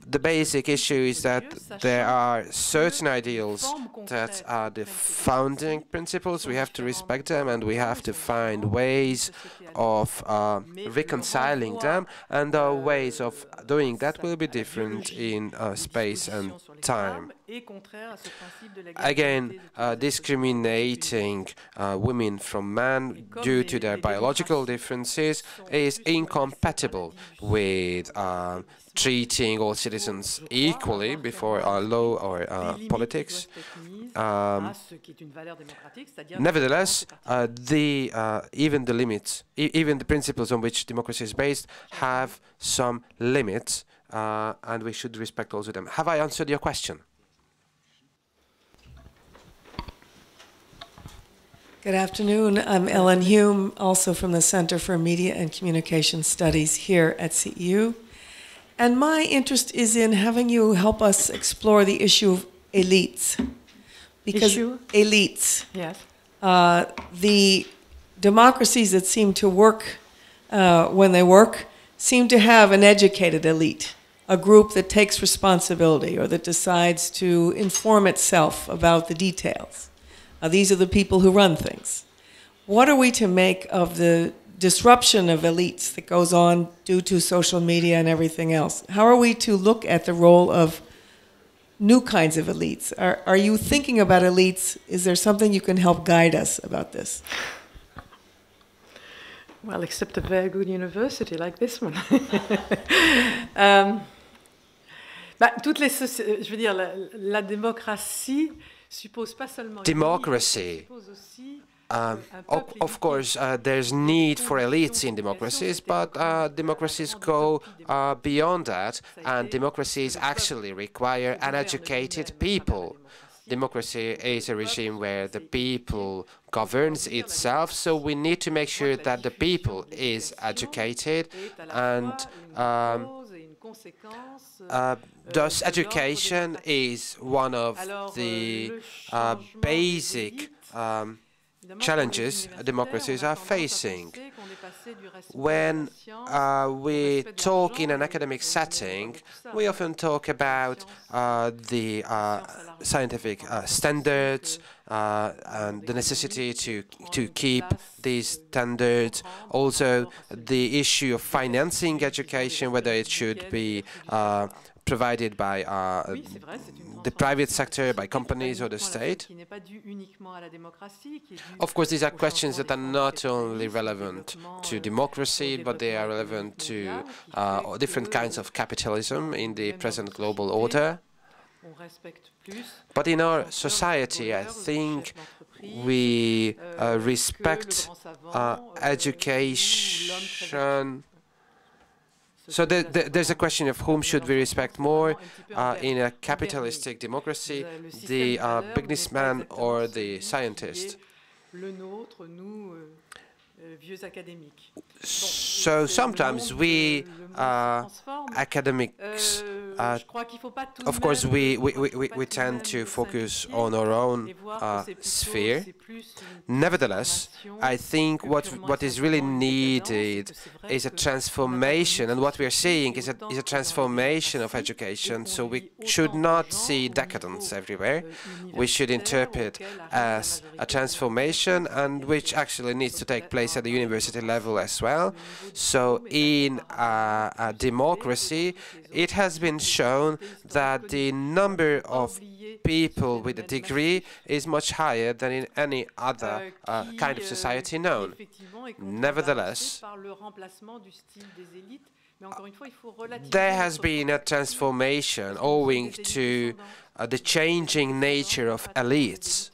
the basic issue is that there are certain ideals that are the founding principles. We have to respect them, and we have to find ways of reconciling them, and our ways of doing that will be different in space and time. Again, discriminating women from men due to their biological differences is incompatible with treating all citizens equally before our law or politics. Nevertheless, even the limits, even the principles on which democracy is based, have some limits, and we should respect also them. Have I answered your question? Good afternoon. I'm Ellen Hume, also from the Center for Media and Communication Studies here at CEU. And my interest is in having you help us explore the issue of elites. Because elites. Yes. The democracies that seem to work when they work seem to have an educated elite, a group that takes responsibility or that decides to inform itself about the details. These are the people who run things. What are we to make of the disruption of elites that goes on due to social media and everything else? How are we to look at the role of new kinds of elites? Are you thinking about elites? Is there something you can help guide us about this? Well, except a very good university like this one. Je veux dire, la démocratie suppose pas seulement democracy. Of course, there's need for elites in democracies, but democracies go beyond that, and democracies actually require uneducated people. Democracy is a regime where the people governs itself, so we need to make sure that the people is educated, and thus education is one of the basic challenges democracies are facing. When we talk in an academic setting, we often talk about the scientific standards and the necessity to keep these standards. Also, the issue of financing education, whether it should be provided by the private sector, by companies or the state. Of course, these are questions that are not only relevant to democracy, but they are relevant to different kinds of capitalism in the present global order. But in our society, I think we respect education. So there's a question of whom should we respect more in a capitalistic democracy, the businessman or the scientist. So sometimes we academics, of course, we tend to focus on our own sphere. Nevertheless, I think what is really needed is a transformation, and what we are seeing is a transformation of education. So we should not see decadence everywhere. We should interpret as a transformation, and which actually needs to take place at the university level as well. So in a democracy, it has been shown that the number of people with a degree is much higher than in any other kind of society known. Nevertheless, there has been a transformation owing to the changing nature of elites.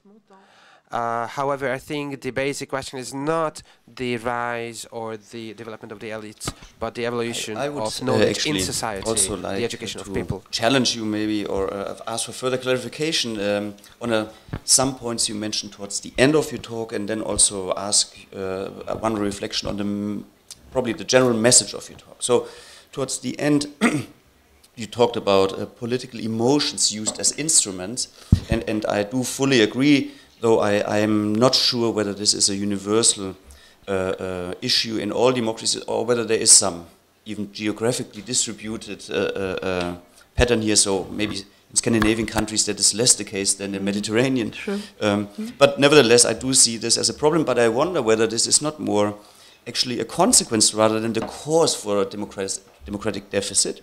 However, I think the basic question is not the rise or the development of the elites, but the evolution of knowledge in society, also like the education of people. Challenge you maybe, or ask for further clarification on some points you mentioned towards the end of your talk, and then also ask one reflection on probably the general message of your talk. So, towards the end, you talked about political emotions used as instruments, and I do fully agree. Though I am not sure whether this is a universal issue in all democracies, or whether there is some even geographically distributed pattern here. So maybe in Scandinavian countries that is less the case than in the Mediterranean. Sure. But nevertheless, I do see this as a problem. But I wonder whether this is not more actually a consequence rather than the cause for a democratic deficit.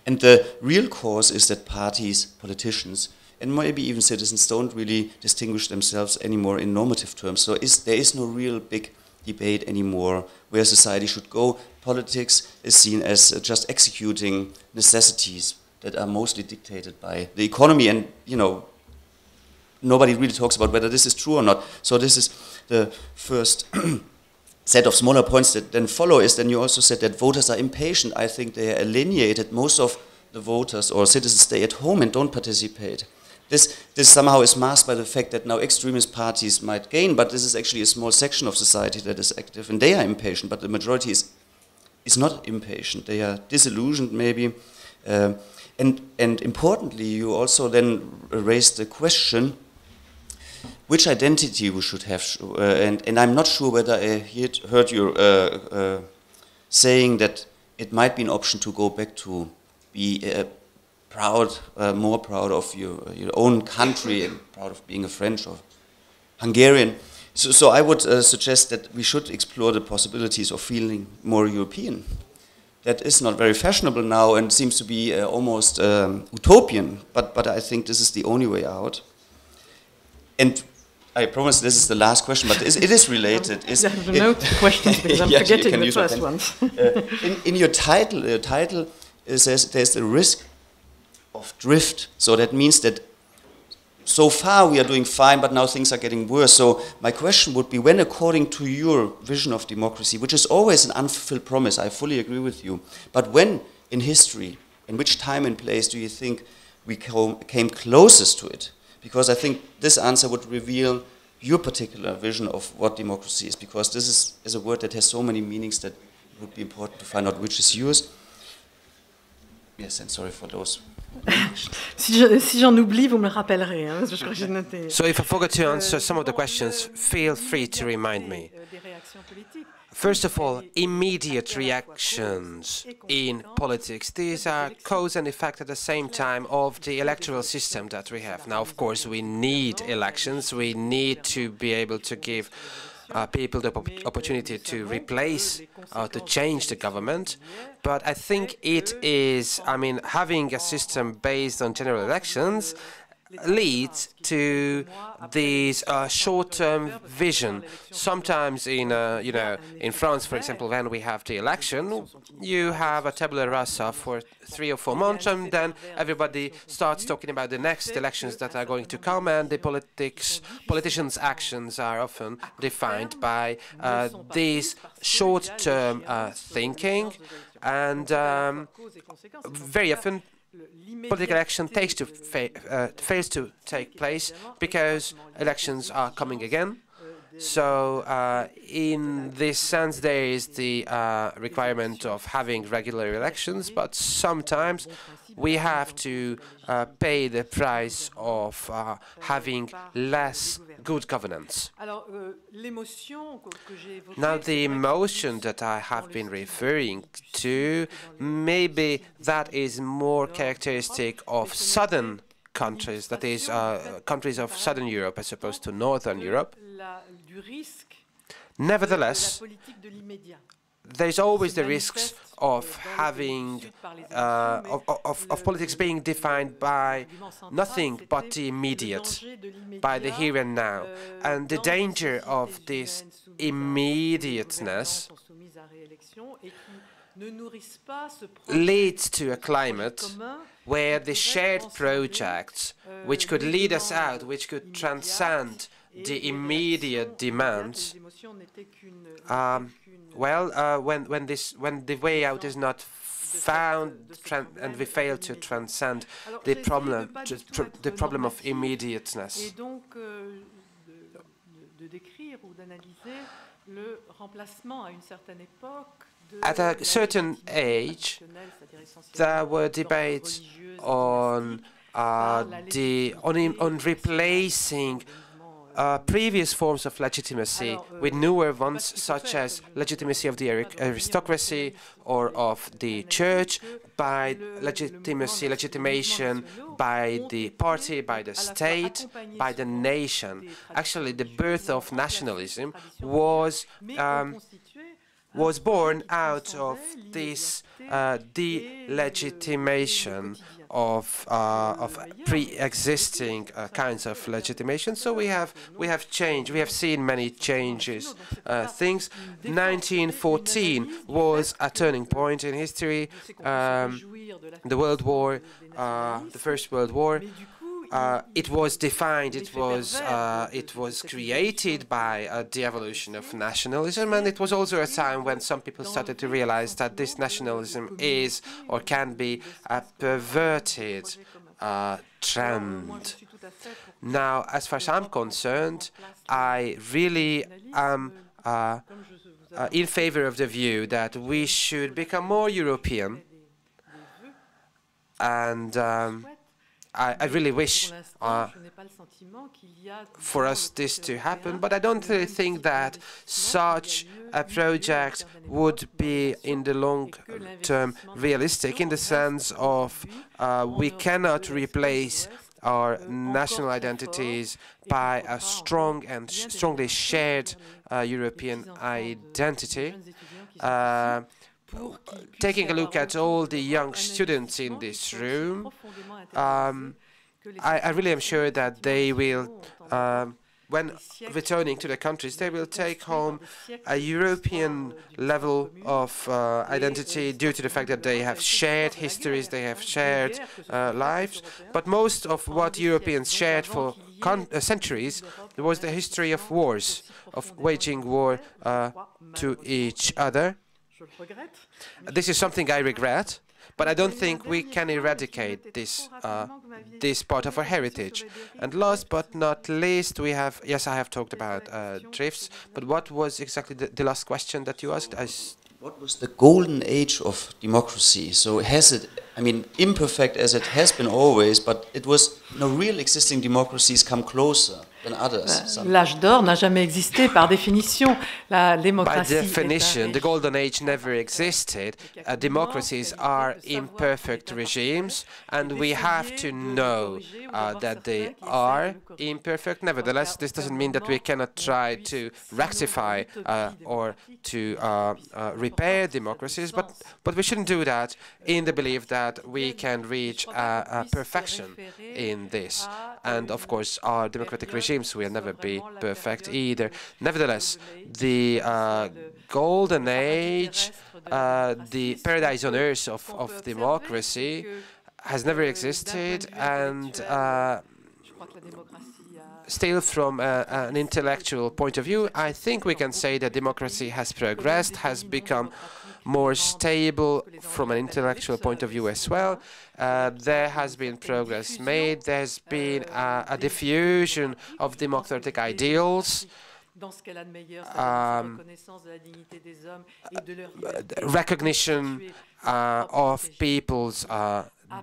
And the real cause is that parties, politicians, and maybe even citizens don't really distinguish themselves anymore in normative terms. So there is no real big debate anymore where society should go. Politics is seen as just executing necessities that are mostly dictated by the economy, and nobody really talks about whether this is true or not. So this is the first set of smaller points that then follow. Is then you also said that voters are impatient. I think they are alienated. Most of the voters or citizens stay at home and don't participate. This somehow is masked by the fact that now extremist parties might gain, but this is actually a small section of society that is active, and they are impatient, but the majority is not impatient. They are disillusioned maybe. And importantly, you also then raised the question which identity we should have, and I'm not sure whether I heard you saying that it might be an option to go back to be proud, more proud of your own country and proud of being a French or Hungarian. So I would suggest that we should explore the possibilities of feeling more European. That is not very fashionable now and seems to be almost utopian, but I think this is the only way out. And I promise this is the last question, but it is related. No questions because I'm forgetting the first ones. In your title it says there's the risk of drift. So that means that so far we are doing fine, but now things are getting worse. So my question would be, when according to your vision of democracy, which is always an unfulfilled promise, I fully agree with you, but when in history, in which time and place do you think we came closest to it? Because I think this answer would reveal your particular vision of what democracy is, because this is a word that has so many meanings that it would be important to find out which is yours. Yes, and sorry for those. Si j'en oublie, vous me le rappellerez. Hein, je crois que j'ai noté. So if I forgot to answer some of the questions, feel free to remind me. First of all, immediate reactions in politics. These are cause and effect at the same time of the electoral system that we have. Now, of course, we need elections. We need to be able to give people the opportunity to replace, to change the government. But I think it is, having a system based on general elections leads to this short-term vision. Sometimes in France, for example, when we have the election, you have a tabula rasa for 3 or 4 months, and then everybody starts talking about the next elections that are going to come, and the politicians' actions are often defined by this short-term thinking, and very often political action fails to take place because elections are coming again. So in this sense, there is the requirement of having regular elections, but sometimes we have to pay the price of having less good governance. Now, the emotion that I have been referring to, maybe that is more characteristic of southern countries, that is, countries of southern Europe as opposed to northern Europe. Nevertheless, there's always the risks of having of politics being defined by nothing but the immediate, by the here and now, and the danger of this immediateness leads to a climate where the shared projects, which could lead us out, which could transcend the immediate demands, when the way out is not found and we fail to transcend the problem of immediateness. At a certain age, there were debates on replacing previous forms of legitimacy with newer ones, such as legitimacy of the aristocracy or of the church, by legitimation by the party, by the state, by the nation. Actually, the birth of nationalism was born out of this delegitimation of pre-existing kinds of legitimation. So we have changed. We have seen many changes. Things. 1914 was a turning point in history. The World War, the First World War. It was defined, it was created by the evolution of nationalism, and it was also a time when some people started to realize that this nationalism is or can be a perverted trend. Now, as far as I'm concerned, I really am in favor of the view that we should become more European, and I really wish for us this to happen, but I don't really think that such a project would be in the long term realistic, in the sense of we cannot replace our national identities by a strong and strongly shared European identity. Taking a look at all the young students in this room, I really am sure that they will, when returning to their countries, they will take home a European level of identity due to the fact that they have shared histories, they have shared lives. But most of what Europeans shared for centuries was the history of wars, of waging war to each other. This is something I regret, but I don't think we can eradicate this this part of our heritage. And last but not least, we have, yes, I have talked about drifts, but what was exactly the last question that you asked? What was the golden age of democracy? So has it, I mean, imperfect as it has been always, but it was, real existing democracies come closer than others. L'âge d'or n'a jamais existé par définition. La démocratie. By definition, the golden age never existed. Democracies are imperfect regimes, and we have to know that they are imperfect. Nevertheless, this doesn't mean that we cannot try to rectify or to repair democracies, but we shouldn't do that in the belief that we can reach perfection in this. And of course, our democratic regimes will never be perfect either. Nevertheless, the golden age, the paradise on earth of democracy has never existed, and still from an intellectual point of view, I think we can say that democracy has progressed, has become more stable from an intellectual point of view as well. There has been progress made. There's been a diffusion of democratic ideals, recognition of people's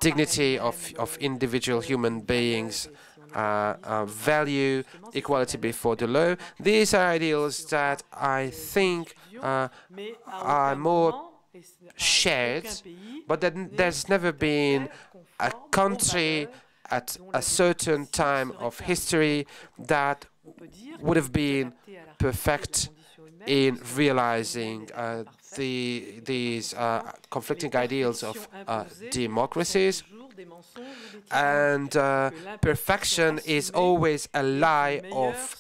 dignity, of individual human beings, value, equality before the law. These are ideals that I think are more shared, but that there's never been a country at a certain time of history that would have been perfect in realizing these conflicting ideals of democracies. And perfection is always a lie of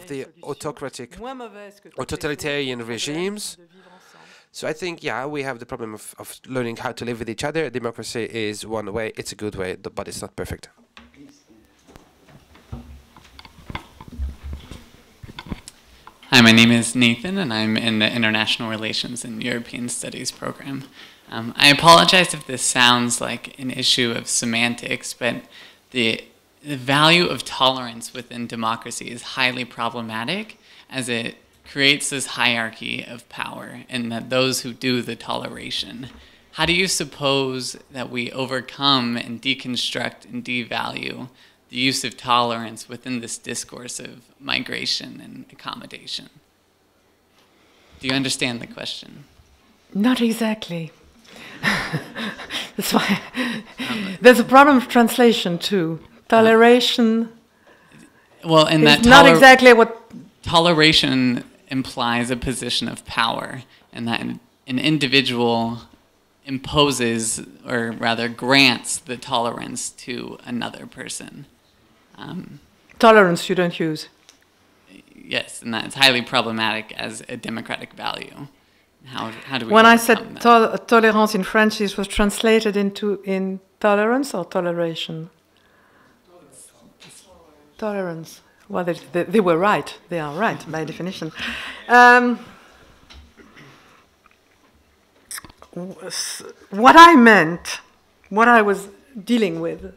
the autocratic or totalitarian regimes. So I think, yeah, we have the problem of learning how to live with each other. Democracy is one way, it's a good way, but it's not perfect. Hi, my name is Nathan, and I'm in the International Relations and European Studies program. I apologize if this sounds like an issue of semantics, but the value of tolerance within democracy is highly problematic, as it creates this hierarchy of power, and that those who do the toleration. How do you suppose that we overcome and deconstruct and devalue the use of tolerance within this discourse of migration and accommodation. Do you understand the question? Not exactly. That's why there's a problem of translation too. Toleration. Well, and that not exactly what toleration implies a position of power, and that an individual imposes, or rather grants, the tolerance to another person. Tolerance you don't use. Yes, and that's highly problematic as a democratic value. How do we? When I said tolerance in French, it was translated into intolerance or toleration? Tolerance. Well, they were right. They are right by definition. What I meant, what I was dealing with.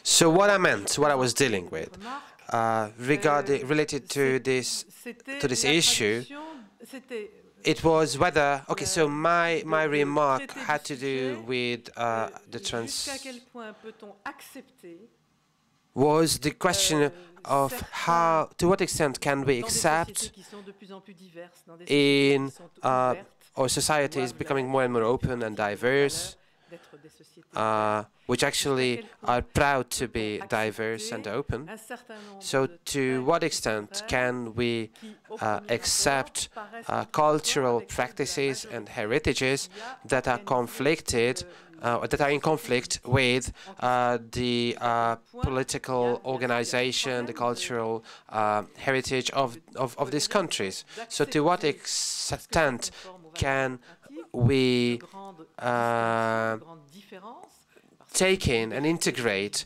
So what I meant, what I was dealing with, related to this issue, it was whether, okay, so my remark had to do with was the question of how, to what extent can we accept in our society is becoming more and more open and diverse, which actually are proud to be diverse and open. So to what extent can we accept cultural practices and heritages that are conflicted, that are in conflict with the political organization, the cultural heritage of these countries? So to what extent can we take in and integrate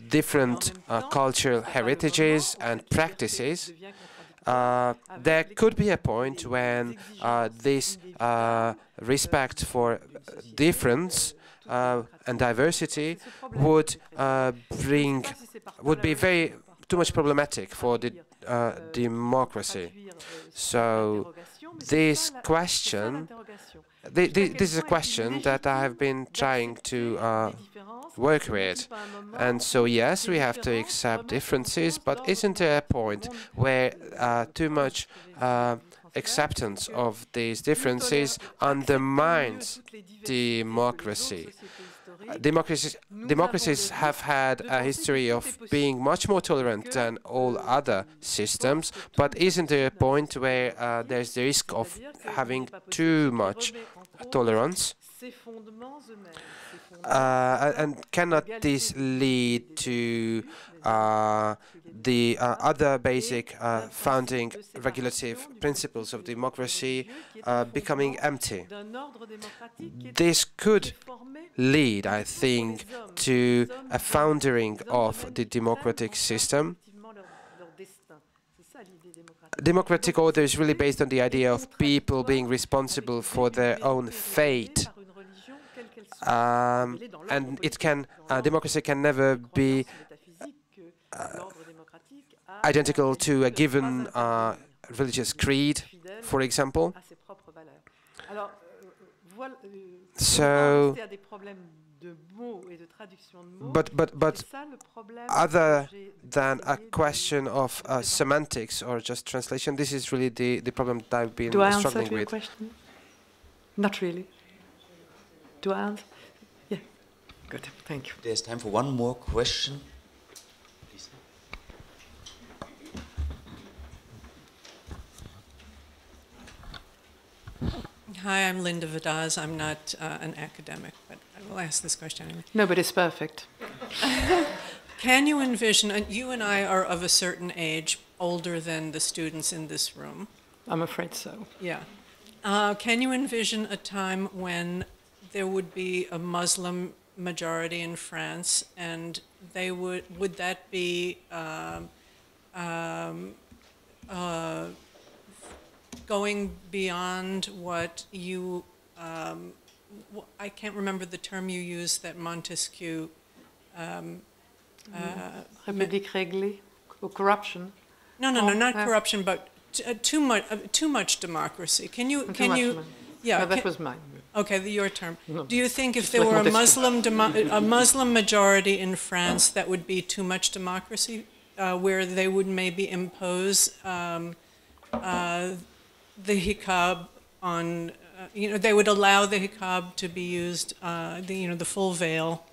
different cultural heritages and practices? There could be a point when this respect for difference and diversity would be too much problematic for the democracy. So this question, this is a question that I have been trying to work with. And so yes, we have to accept differences, but isn't there a point where too much acceptance of these differences undermines democracy? Democracies have had a history of being much more tolerant than all other systems, but isn't there a point where there's the risk of having too much tolerance? And cannot this lead to the other basic founding regulative principles of democracy becoming empty? This could lead, I think, to a foundering of the democratic system. Democratic order is really based on the idea of people being responsible for their own fate. And democracy can never be identical to a given religious creed, for example. So, but other than a question of semantics or just translation, this is really the problem that I've been struggling with. Do I answer your question? Not really. Do I answer? Yeah. Good. Thank you. There's time for one more question. Please. Hi, I'm Linda Vadaz. I'm not an academic, but I will ask this question anyway. Nobody's perfect. Can you envision, and you and I are of a certain age, older than the students in this room. I'm afraid so. Yeah. Can you envision a time when there would be a Muslim majority in France, and they would that be going beyond what you, I can't remember the term you used that Montesquieu. République réglée, or corruption. No, not corruption, but too much democracy. Can you? Yeah, that was mine. Okay, your term. Do you think if there were a Muslim majority in France, that would be too much democracy, where they would maybe impose the hijab on, they would allow the hijab to be used, the full veil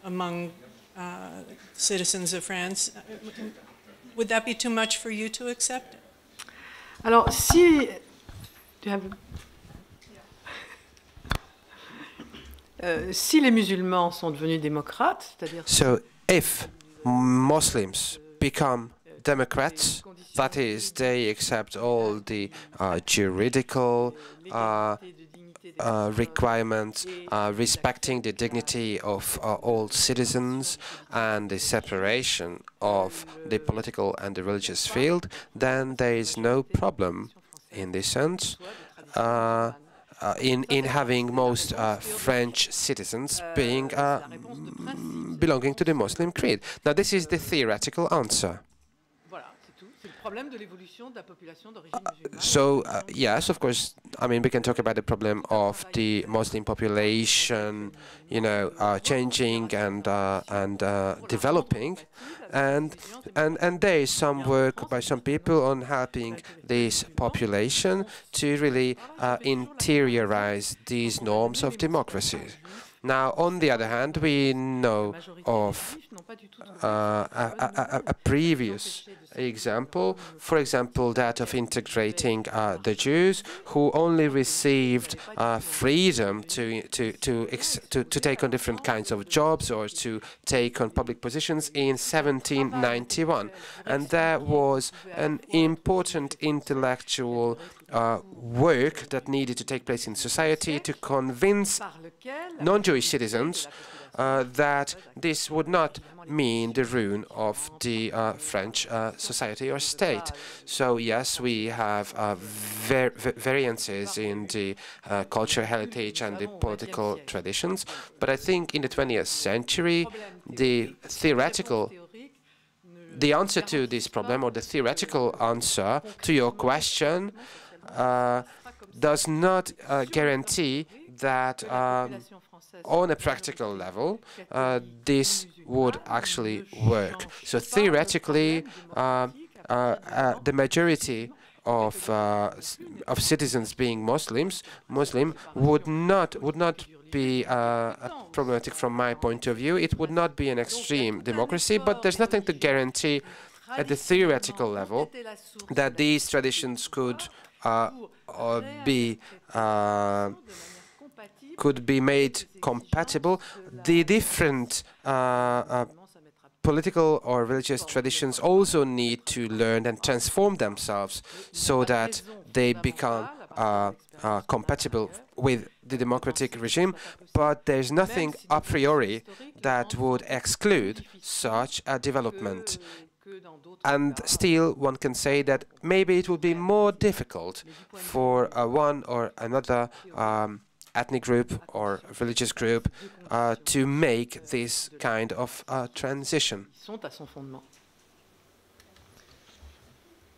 among citizens of France? Would that be too much for you to accept? Alors, si... si les musulmans sont devenus démocrates, c'est-à-dire... So if Muslims become democrats, that is, they accept all the juridical requirements, respecting the dignity of all citizens and the separation of the political and the religious field, then there is no problem in this sense in having most French citizens being belonging to the Muslim creed. Now, this is the theoretical answer. So, yes, of course, I mean, we can talk about the problem of the Muslim population, changing and developing, and there is some work by some people on helping this population to really interiorize these norms of democracy. Now, on the other hand, we know of a previous example, for example, that of integrating the Jews, who only received freedom to take on different kinds of jobs or to take on public positions in 1791. And there was an important intellectual work that needed to take place in society to convince non-Jewish citizens that this would not mean the ruin of the French society or state. So yes, we have variances in the cultural heritage and the political traditions, but I think in the 20th century, the answer to this problem, or the theoretical answer to your question, does not guarantee that on a practical level this would actually work. So theoretically, the majority of citizens being Muslim would not be problematic from my point of view. It would not be an extreme democracy, but there's nothing to guarantee at the theoretical level that these traditions could be made compatible. The different political or religious traditions also need to learn and transform themselves so that they become compatible with the democratic regime, but there's nothing a priori that would exclude such a development. And still, one can say that maybe it would be more difficult for one or another ethnic group or religious group to make this kind of transition.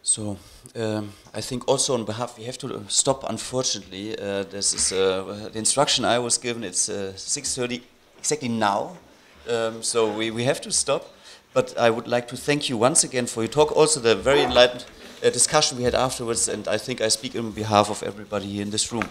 So I think also on behalf, we have to stop, unfortunately. This is the instruction I was given. It's 6:30 exactly now. So we have to stop. But I would like to thank you once again for your talk, also the very enlightened discussion we had afterwards, and I think I speak on behalf of everybody here in this room.